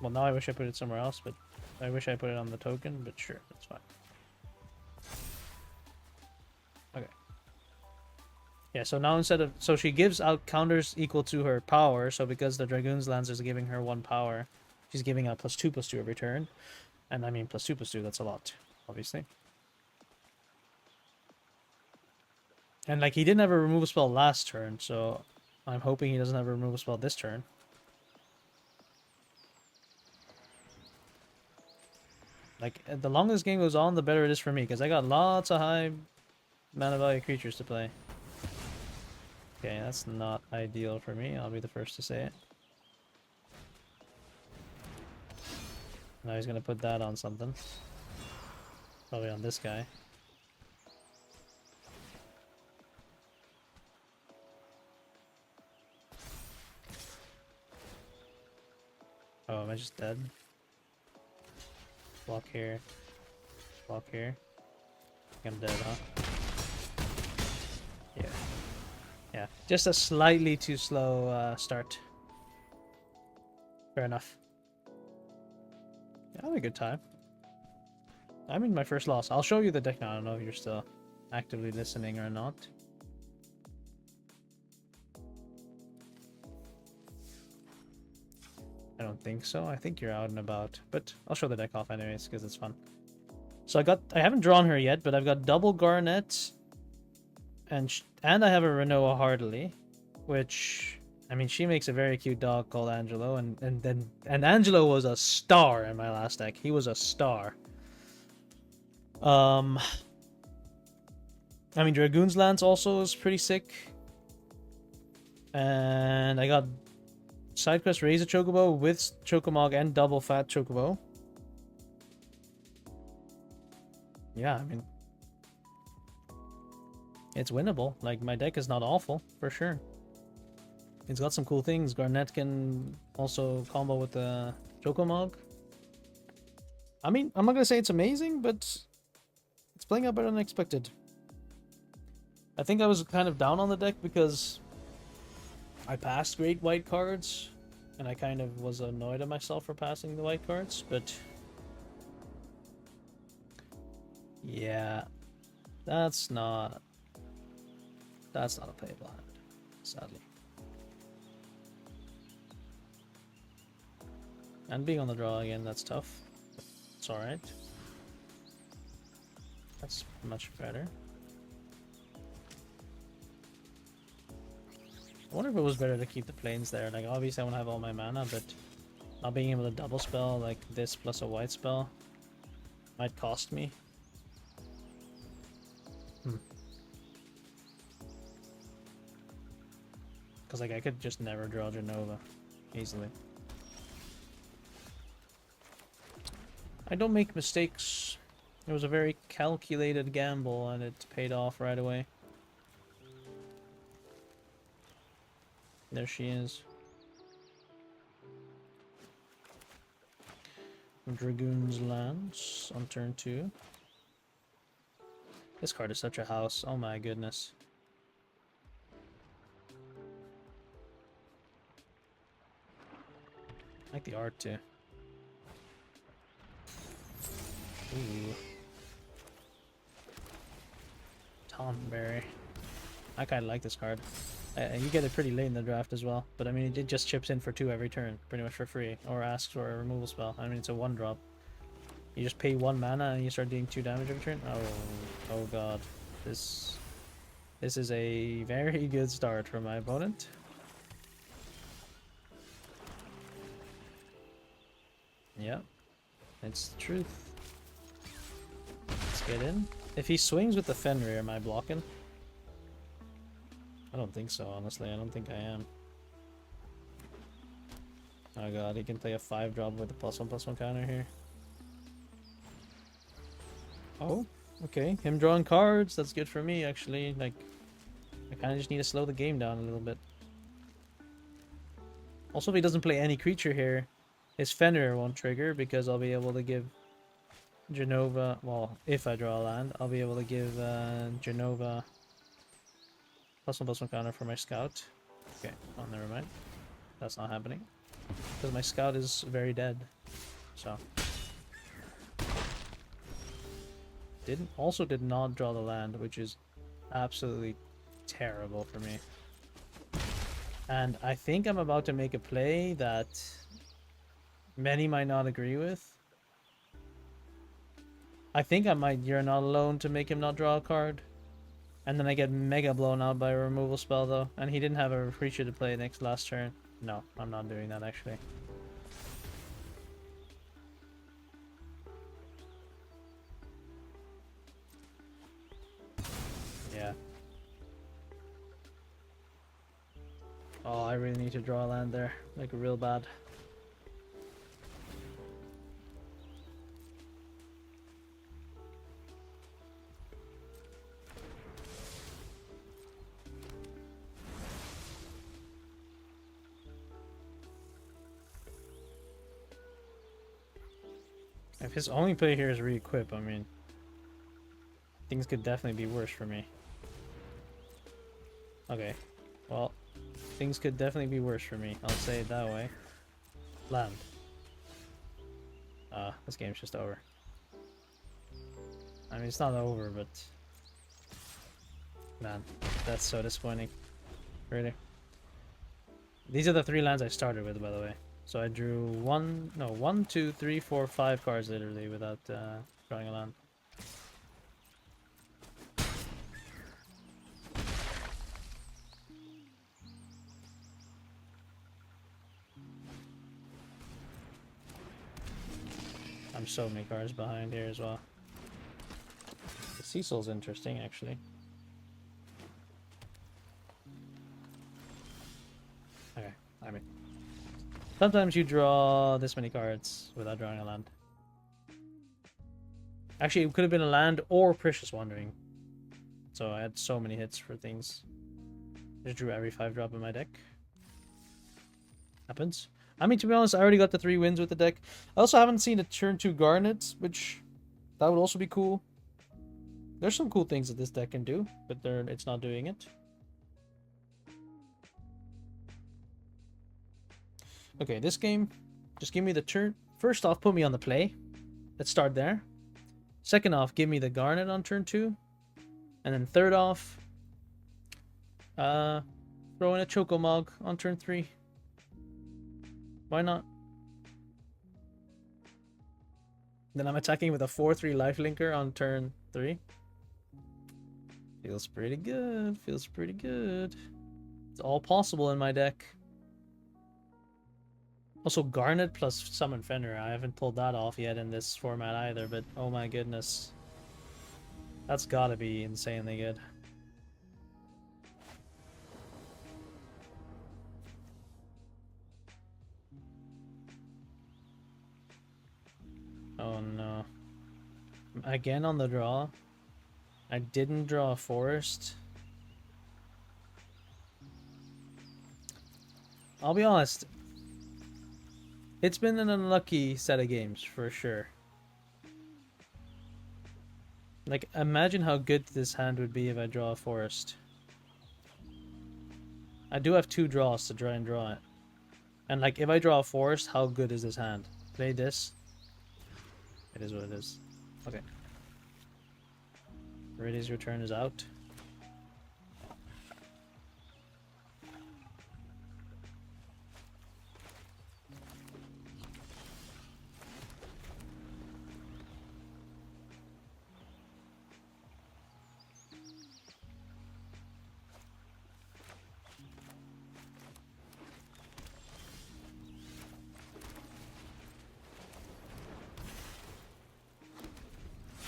Well, now I wish I put it somewhere else, but I wish I put it on the token, but sure, that's fine. Okay. Yeah, so now instead of... So she gives out counters equal to her power, so because the Dragoon's Lance is giving her 1 power, she's giving out +2/+2 every turn. And I mean, +2/+2, that's a lot, obviously. And, like, he didn't have a removal spell last turn, so I'm hoping he doesn't have a removal spell this turn. Like, the longer this game goes on, the better it is for me, because I got lots of high mana value creatures to play. Okay, that's not ideal for me, I'll be the first to say it. Now he's gonna put that on something. Probably on this guy. Oh, am I just dead? Block here. Block here. I'm dead, huh? Yeah. Yeah. Just a slightly too slow start. Fair enough. Yeah, I had a good time. I'm in my first loss. I'll show you the deck now. I don't know if you're still actively listening or not. I don't think so. I think you're out and about. But I'll show the deck off anyways, because it's fun. So I haven't drawn her yet, but I've got double Garnet. And I have a Renoa Heartily. Which, I mean, she makes a very cute dog called Angelo. And Angelo was a star in my last deck. He was a star. I mean, Dragoon's Lance also is pretty sick. And I got Sidequest Raise a Chocobo with Chocomog and double Fat Chocobo. Yeah, I mean, it's winnable. Like, my deck is not awful, for sure. It's got some cool things. Garnet can also combo with the Chocomog. I mean, I'm not gonna say it's amazing, but it's playing out better than expected. I think I was kind of down on the deck because I passed great white cards, and I kind of was annoyed at myself for passing the white cards, but yeah, that's not a playable hand, sadly. And being on the draw again, that's tough. It's alright. That's much better. I wonder if it was better to keep the planes there. Like, obviously I want to have all my mana, but not being able to double spell like this plus a white spell might cost me. Because, like, I could just never draw Genova easily. I don't make mistakes. It was a very calculated gamble, and it paid off right away. There she is. Dragoon's Lance on turn 2. This card is such a house. Oh my goodness. I like the art too. Ooh. Tonberry. I kind of like this card. You get it pretty late in the draft as well, but I mean it just chips in for 2 every turn, pretty much for free, or asks for a removal spell. I mean it's a 1-drop. You just pay 1 mana and you start doing 2 damage every turn. Oh god, this is a very good start for my opponent. Yeah, it's the truth. Let's get in. If he swings with the Fenrir, am I blocking? I don't think so, honestly. I don't think I am. Oh god, he can play a 5-drop with a +1/+1 counter here. Oh, okay. Him drawing cards, that's good for me, actually. Like, I kind of just need to slow the game down a little bit. Also, if he doesn't play any creature here, his Fenrir won't trigger because I'll be able to give Genova... Well, if I draw a land, I'll be able to give Genova +1/+1 counter for my Scout. Okay, oh, never mind. That's not happening. Because my Scout is very dead. So... did not draw the land, which is absolutely terrible for me. And I think I'm about to make a play that many might not agree with. I think I might You're Not Alone to make him not draw a card. And then I get mega blown out by a removal spell though. And he didn't have a creature to play last turn. No, I'm not doing that actually. Yeah. Oh, I really need to draw a land there. Like real bad. If his only play here is re-equip, I mean, things could definitely be worse for me. Okay, well, things could definitely be worse for me. I'll say it that way. Land. This game's just over. I mean, it's not over, but... Man, that's so disappointing. Really. These are the 3 lands I started with, by the way. So I drew 1, 2, 3, 4, 5 cards literally without drawing a land. I'm so many cards behind here as well. The Cecil's interesting, actually. Okay, I mean... sometimes you draw this many cards without drawing a land. Actually, it could have been a land or Precious Wandering. So I had so many hits for things. Just drew every 5-drop in my deck. Happens. I mean, to be honest, I already got the 3 wins with the deck. I also haven't seen a turn 2 Garnet, which that would also be cool. There's some cool things that this deck can do, but it's not doing it. Okay, this game, just give me the turn. First off, put me on the play. Let's start there. Second off, give me the Garnet on turn 2. And then third off, throw in a Chocomog on turn 3. Why not? Then I'm attacking with a 4/3 lifelinker on turn 3. Feels pretty good. Feels pretty good. It's all possible in my deck. Also, Garnet plus Summon Fenrir. I haven't pulled that off yet in this format either, but oh my goodness. That's gotta be insanely good. Oh no. Again on the draw. I didn't draw a forest. I'll be honest. It's been an unlucky set of games for sure. Like, imagine how good this hand would be if I draw a forest. I do have 2 draws to try and draw it. And like, if I draw a forest, how good is this hand? Play this. It is what it is. Okay. Radia's Return is out.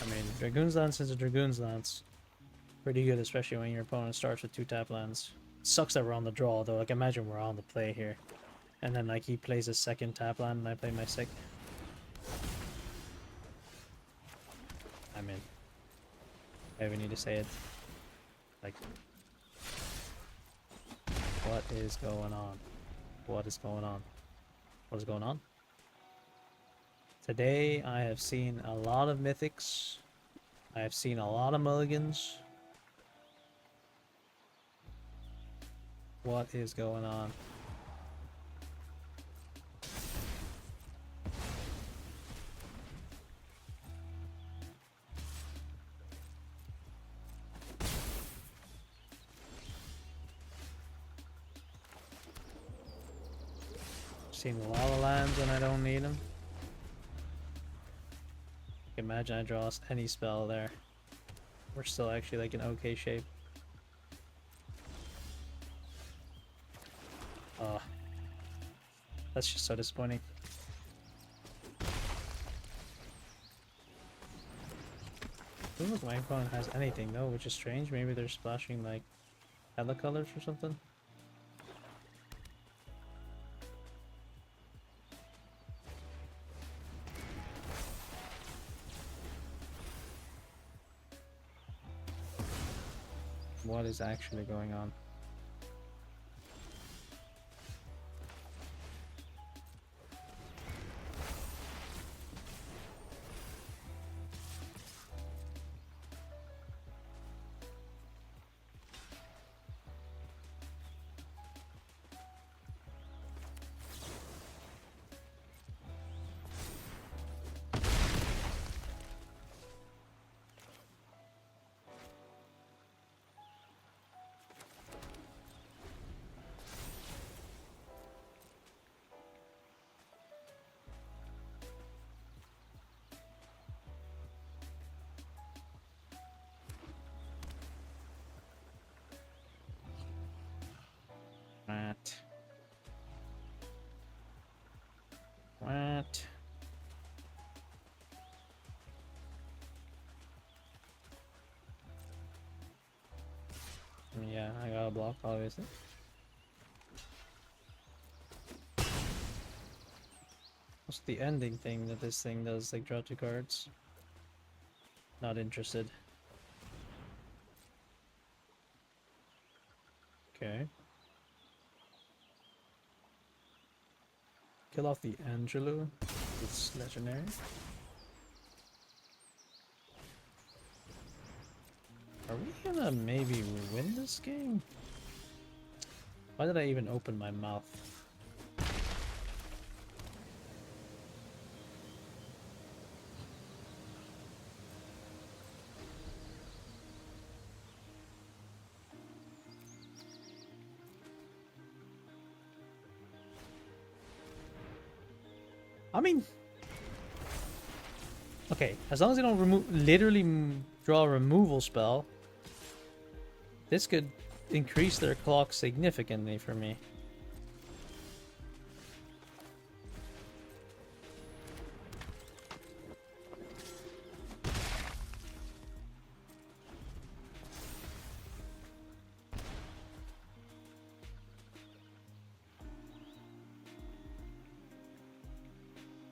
I mean, Dragoon's Lance is a Dragoon's Lance. Pretty good, especially when your opponent starts with 2 tap lands. Sucks that we're on the draw, though. Like, imagine we're on the play here. And then, like, he plays a second tap land and I play my sick. I mean, I even need to say it. Like, what is going on? What is going on? What is going on? Today, I have seen a lot of Mythics. I have seen a lot of Mulligans. What is going on? Seen a lot of lands when I don't need them. Imagine I draw any spell there. We're still actually like in okay shape. Oh, that's just so disappointing. Doesn't look like my opponent has anything though, which is strange. Maybe they're splashing like hella colors or something. What is actually going on? What? Yeah, I got a block, obviously. What's the ending thing that this thing does? Like, draw 2 cards? Not interested. Okay. Kill off the Angelou. It's legendary. Are we gonna maybe win this game? Why did I even open my mouth? I mean, okay, as long as I don't literally draw a removal spell, this could increase their clock significantly for me.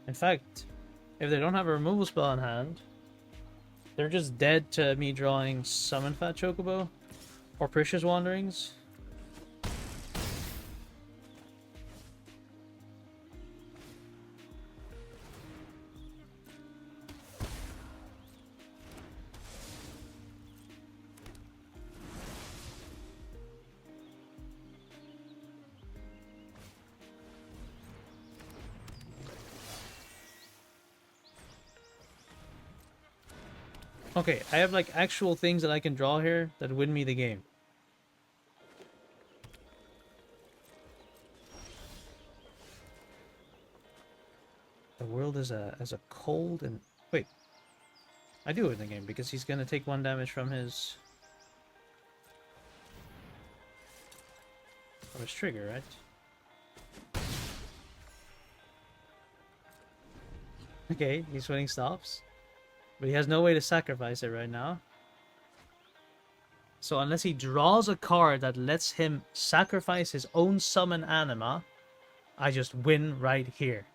In fact, if they don't have a removal spell in hand, they're just dead to me drawing Summon Fat Chocobo or Precious Wanderings. Okay, I have like actual things that I can draw here that win me the game. The world is a cold and wait. I do win the game because he's gonna take 1 damage from his trigger, right? Okay, he's winning stops. But he has no way to sacrifice it right now. So unless he draws a card that lets him sacrifice his own summon anima, I just win right here.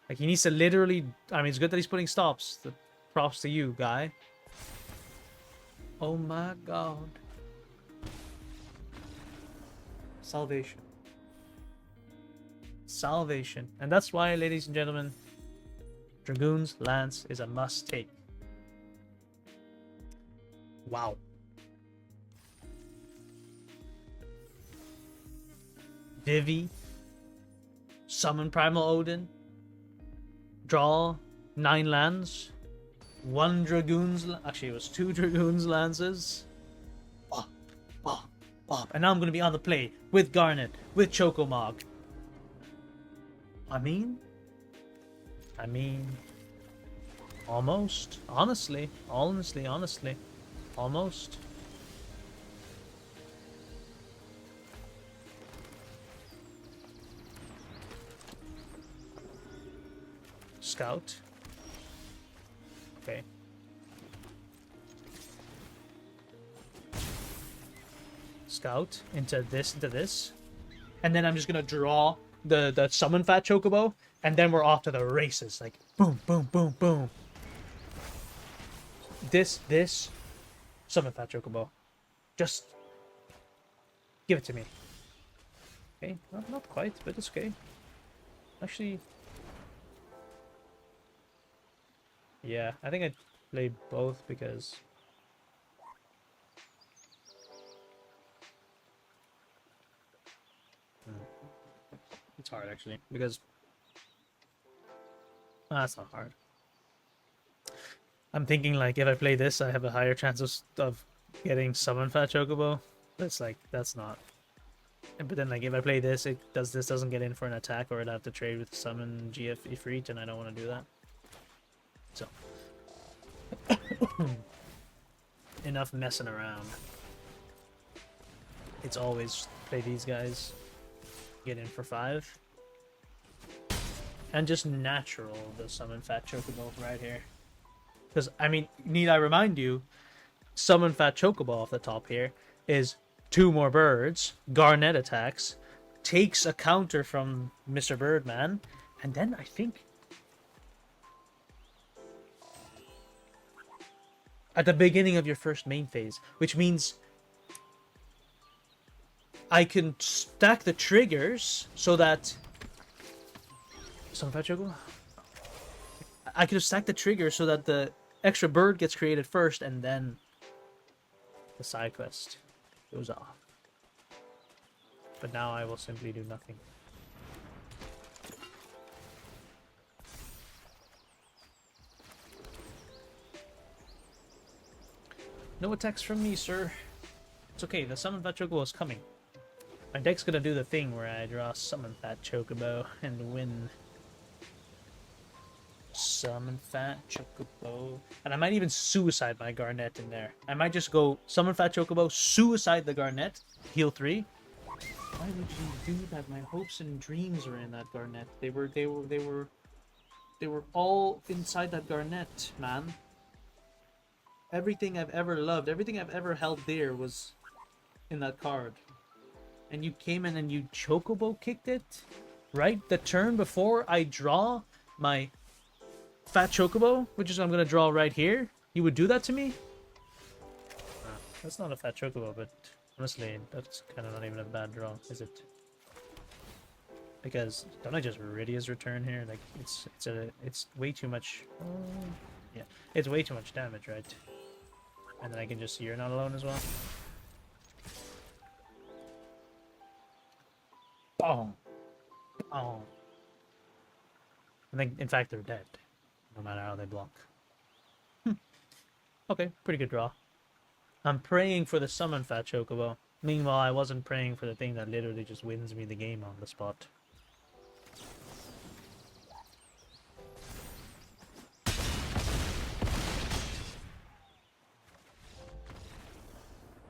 Like, he needs to literally... I mean, it's good that he's putting stops. The props to you, guy. Oh my god. Salvation. Salvation. And that's why, ladies and gentlemen, Dragoon's Lance is a must-take. Wow. Vivi. Summon Primal Odin. Draw 9 lands. 1 Dragoon's... Actually, it was 2 Dragoon's Lances. Bop, bop, bop. And now I'm going to be on the play with Garnet, with Chocomog. I mean... Almost. Honestly. Almost. Scout. Okay. Scout into this. And then I'm just gonna draw the summon Fat Chocobo, and then we're off to the races. Like boom, boom, boom, boom. This summon Fat Chocobo. Just give it to me. Okay, not quite, but it's okay. Actually, yeah, I think I'd play both because it's hard actually because that's not hard. I'm thinking like if I play this, I have a higher chance of getting summon Fat Chocobo. That's like that's not. But then like if I play this, this doesn't get in for an attack, or I'd have to trade with summon GF Ifrit, and I don't want to do that. So enough messing around. It's always play these guys, get in for 5, and just natural the summon Fat Chocobo right here. Because I mean, need I remind you, summon Fat Chocobo off the top here is 2 more birds, Garnet attacks, takes a counter from Mr. Birdman, and then I think at the beginning of your first main phase, which means I can stack the triggers so that some Fat Chocobo. I could have stacked the triggers so that the extra bird gets created first, and then the side quest goes off. But now I will simply do nothing. No attacks from me, sir. It's okay, the Summon Fat Chocobo is coming. My deck's gonna do the thing where I draw Summon Fat Chocobo and win. Summon Fat Chocobo. And I might even suicide my Garnet in there. I might just go Summon Fat Chocobo, suicide the Garnet, heal 3. Why would you do that? My hopes and dreams were in that Garnet. They were all inside that Garnet, man. Everything I've ever loved, everything I've ever held dear was in that card. And you came in and you Chocobo kicked it? Right? The turn before I draw my Fat Chocobo, which is I'm going to draw right here, you would do that to me? That's not a Fat Chocobo, but honestly, that's kind of not even a bad draw, is it? Because don't I just Rydia's return here? Like it's way too much. Yeah, it's way too much damage, right? And then I can just You're Not Alone as well. Boom, boom. I think, in fact, they're dead, no matter how they block. Okay, pretty good draw. I'm praying for the summon Fat Chocobo. Meanwhile, I wasn't praying for the thing that literally just wins me the game on the spot.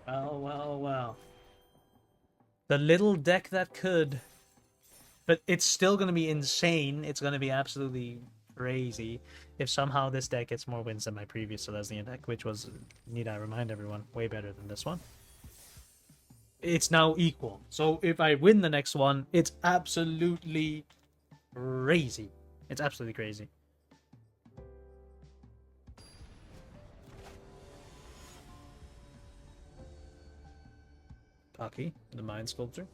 Well, well, well. The little deck that could. But it's still going to be insane. It's going to be absolutely crazy if somehow this deck gets more wins than my previous Selesnya deck, which was, need I remind everyone, way better than this one. It's now equal. So if I win the next one, it's absolutely crazy. It's absolutely crazy. Pocky, the Mind Sculptor.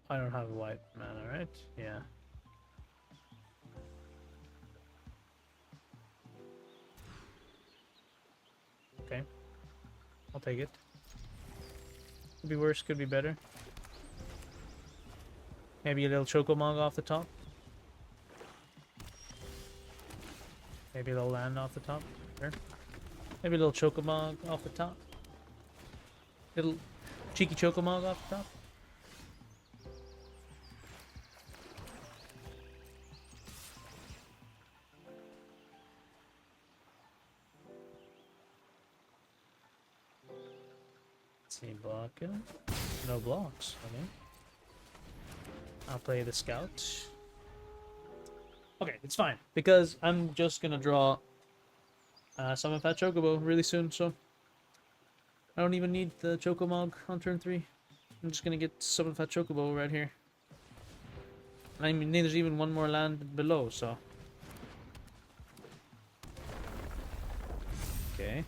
I don't have a white mana, right? Yeah. Okay. I'll take it. Could be worse, could be better. Maybe a little Chocomog off the top. Maybe a little land off the top. Sure. Maybe a little Chocomog off the top. Little cheeky Chocomog off the top. Let's see, blocking. No blocks. Okay. I'll play the Scout. Okay, it's fine. Because I'm just gonna draw Summon Fat Chocobo really soon, so I don't even need the Chocomog on turn 3. I'm just gonna get Summon Fat Chocobo right here. And I mean, there's even one more land below, so. Okay.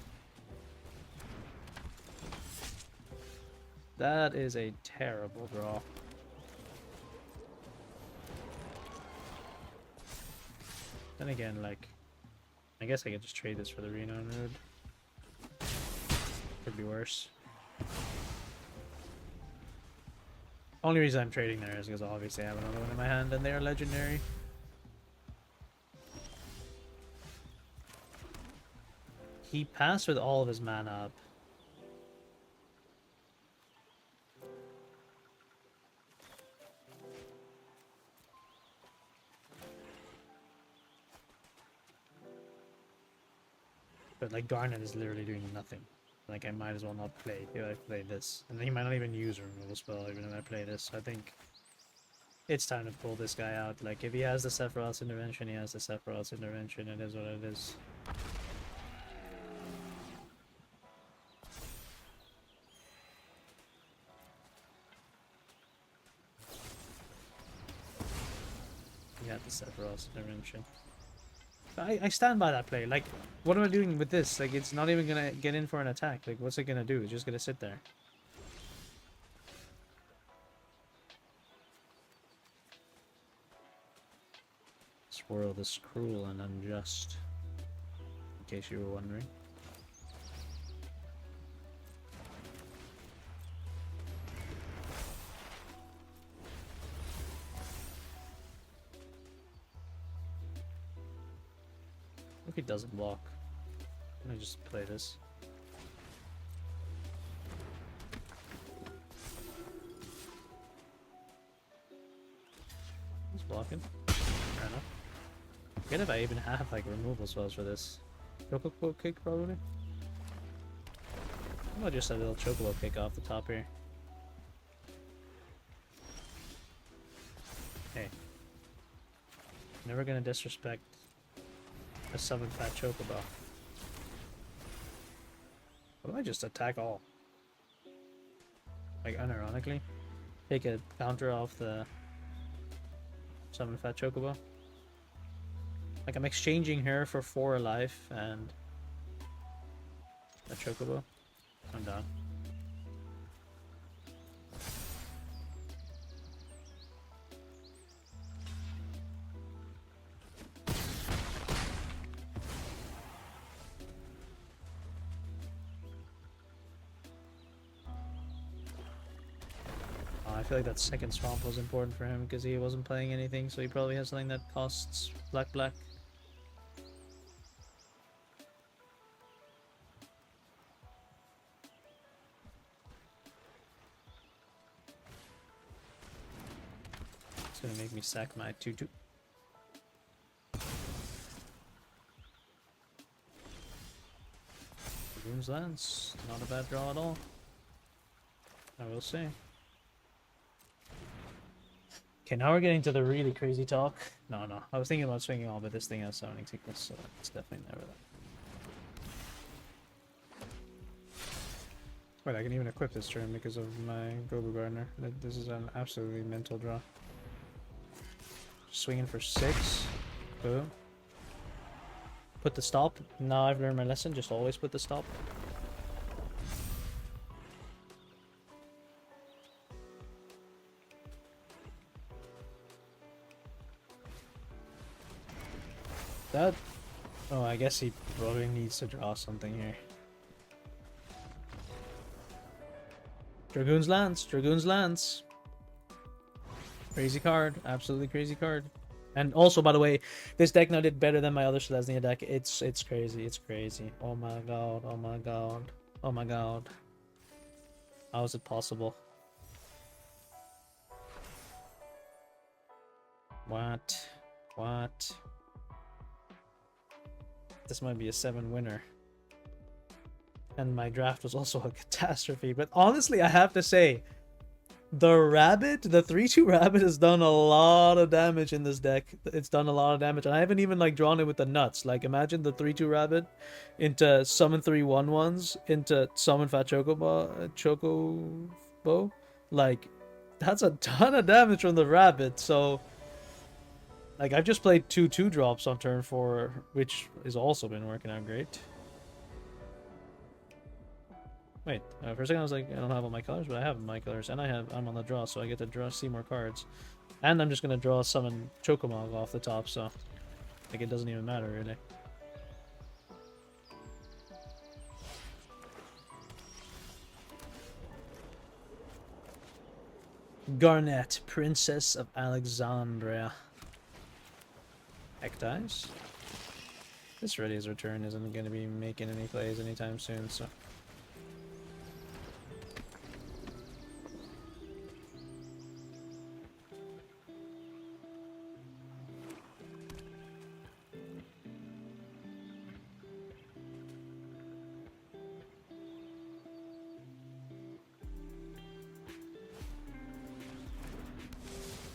That is a terrible draw. Then again, like, I guess I could just trade this for the Reno Node. Could be worse. Only reason I'm trading there is because obviously I have another one in my hand and they are legendary. He passed with all of his mana up. But like Garnet is literally doing nothing. Like I might as well not play if I play this. And he might not even use a removal spell even if I play this. So I think it's time to pull this guy out. Like if he has the Sephiroth's Intervention, he has the Sephiroth's Intervention. It is what it is. He had the Sephiroth's Intervention. I stand by that play. Like, what am I doing with this? Like, it's not even gonna get in for an attack. Like, what's it gonna do? It's just gonna sit there. This world is cruel and unjust. In case you were wondering. If he doesn't block, I'm gonna just play this. He's blocking. Fair enough. Forget if I even have like removal spells for this. Chocobo kick probably. I'll just a little Chocobo kick off the top here. Hey. Never gonna disrespect a summon Fat Chocobo. What do I just attack all? Like unironically? Take a counter off the summon Fat Chocobo. Like I'm exchanging her for 4 life and a Chocobo. I'm down. I feel like that second swamp was important for him because he wasn't playing anything, so he probably has something that costs black. gonna make me sack my 2/2. Dragoon's Lance, not a bad draw at all. I will say. Okay, now we're getting to the really crazy talk. No, I was thinking about swinging all, but this thing has summoning sickness, so it's definitely never that. Wait, I can even equip this turn because of my Gobu Gardener. This is an absolutely mental draw. Swinging for 6. Boom. Put the stop. Now I've learned my lesson. Just always put the stop. That... Oh, I guess he probably needs to draw something here. Dragoon's Lance. Dragoon's Lance. Crazy card. Absolutely crazy card. And also, by the way, this deck now did better than my other Selesnya deck. It's crazy. It's crazy. Oh my god. Oh my god. Oh my god. How is it possible? What? What? This might be a 7 winner. And my draft was also a catastrophe. But honestly, I have to say, the rabbit, the 3/2 rabbit has done a lot of damage in this deck. It's done a lot of damage. And I haven't even like drawn it with the nuts. Like imagine the 3/2 rabbit into summon 3/1/1s into summon Fat Chocobo. Like that's a ton of damage from the rabbit. So like I've just played 2/2 drops on turn 4, which has also been working out great. Wait, for a second I was like, I don't have all my colors, but I have my colors, and I'm on the draw, so I get to see more cards. And I'm just gonna draw summon Chocomog off the top, so like it doesn't even matter really. Garnet, Princess of Alexandria. Ektize. This Ready as Return isn't gonna be making any plays anytime soon, so.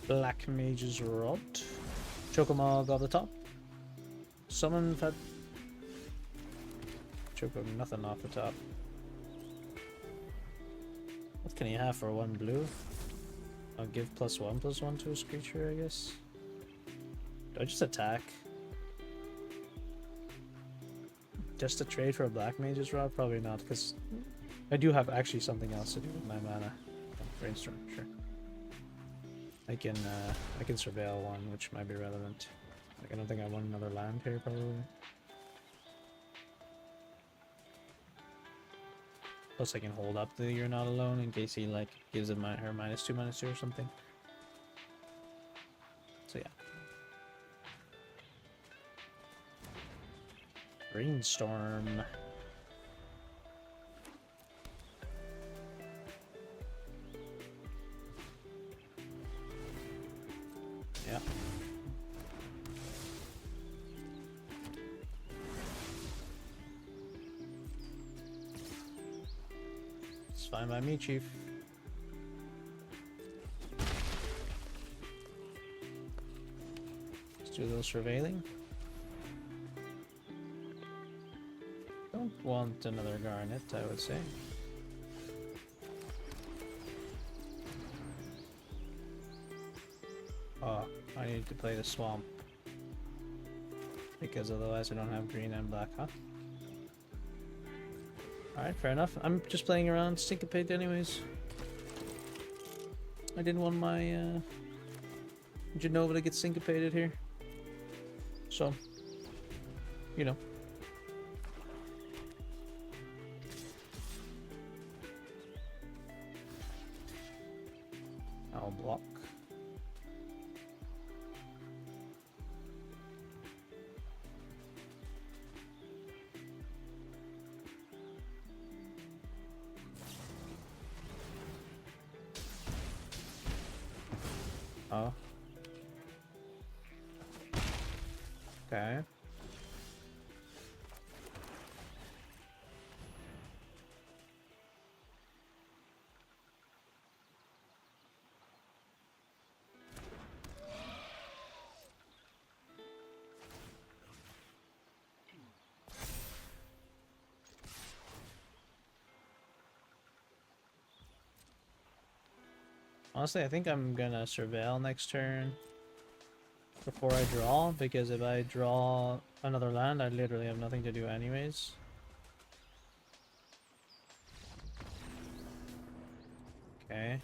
Black Mage's Rod. Chocomog off the top. Summon Fat... Choco, nothing off the top. What can he have for 1 blue? I'll give +1/+1 to his creature, I guess. Do I just attack? Just to trade for a Black Mage's Rod? Probably not, because I do have actually something else to do with my mana. Brainstorm, sure. I can surveil 1, which might be relevant. Like I don't think I want another land here, probably. Plus I can hold up the You're Not Alone in case he like gives it her -2/-2 or something. So yeah. Brainstorm. Yeah. It's fine by me, Chief. Let's do a little surveilling. Don't want another Garnet, I would say. Oh, I need to play the Swamp. Because otherwise I don't have green and black, huh? Alright, fair enough. I'm just playing around Syncopate anyways. I didn't want my Genova to get syncopated here. So, you know. I'll block. Oh. Okay. Honestly, I think I'm gonna surveil next turn before I draw, because if I draw another land, I literally have nothing to do anyways. Okay.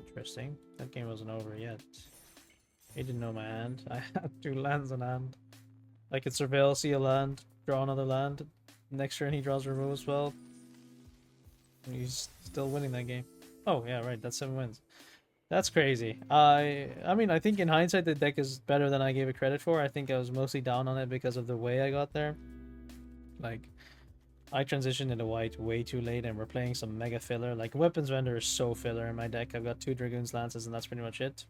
Interesting. That game wasn't over yet. He didn't know my hand. I had 2 lands in hand. I could surveil, see a land, draw another land. Next turn he draws remove spell. He's still winning that game. Oh yeah, right. That's 7 wins. That's crazy. I mean, I think in hindsight the deck is better than I gave it credit for. I think I was mostly down on it because of the way I got there. Like, I transitioned into white way too late, and we're playing some mega filler. Like, Weapons Vendor is so filler in my deck. I've got 2 Dragoons Lances, and that's pretty much it.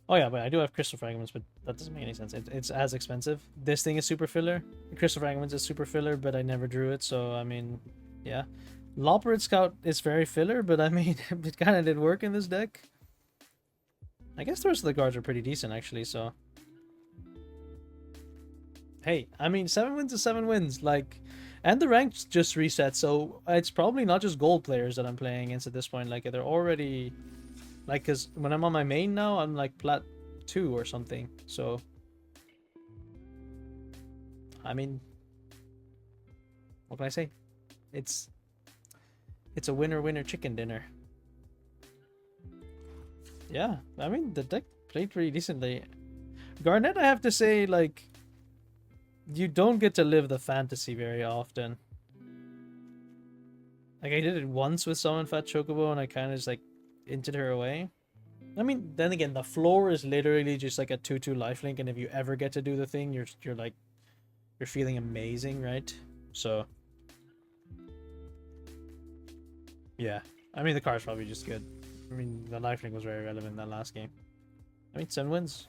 Oh yeah, but I do have Crystal Fragments, but that doesn't make any sense. It's as expensive. This thing is super filler. Crystal Fragments is super filler, but I never drew it, so I mean, yeah. Loppered Scout is very filler, but I mean, it kind of did work in this deck. I guess the rest of the cards are pretty decent, actually, so... Hey, I mean, 7 wins is 7 wins, like... And the ranks just reset, so it's probably not just gold players that I'm playing against at this point. Like, they're already... Like, because when I'm on my main now, I'm like plat 2 or something, so... I mean... What can I say? It's a winner-winner chicken dinner. Yeah, I mean, the deck played pretty decently. Garnet, I have to say, like... You don't get to live the fantasy very often. Like, I did it once with Summon Fat Chocobo, and I kind of just, like, inted her away. I mean, then again, the floor is literally just like a 2/2 lifelink, and if you ever get to do the thing, you're like, you're feeling amazing, right? So, yeah. I mean, the card's probably just good. I mean, the lifelink was very relevant in that last game. I mean, 7 wins.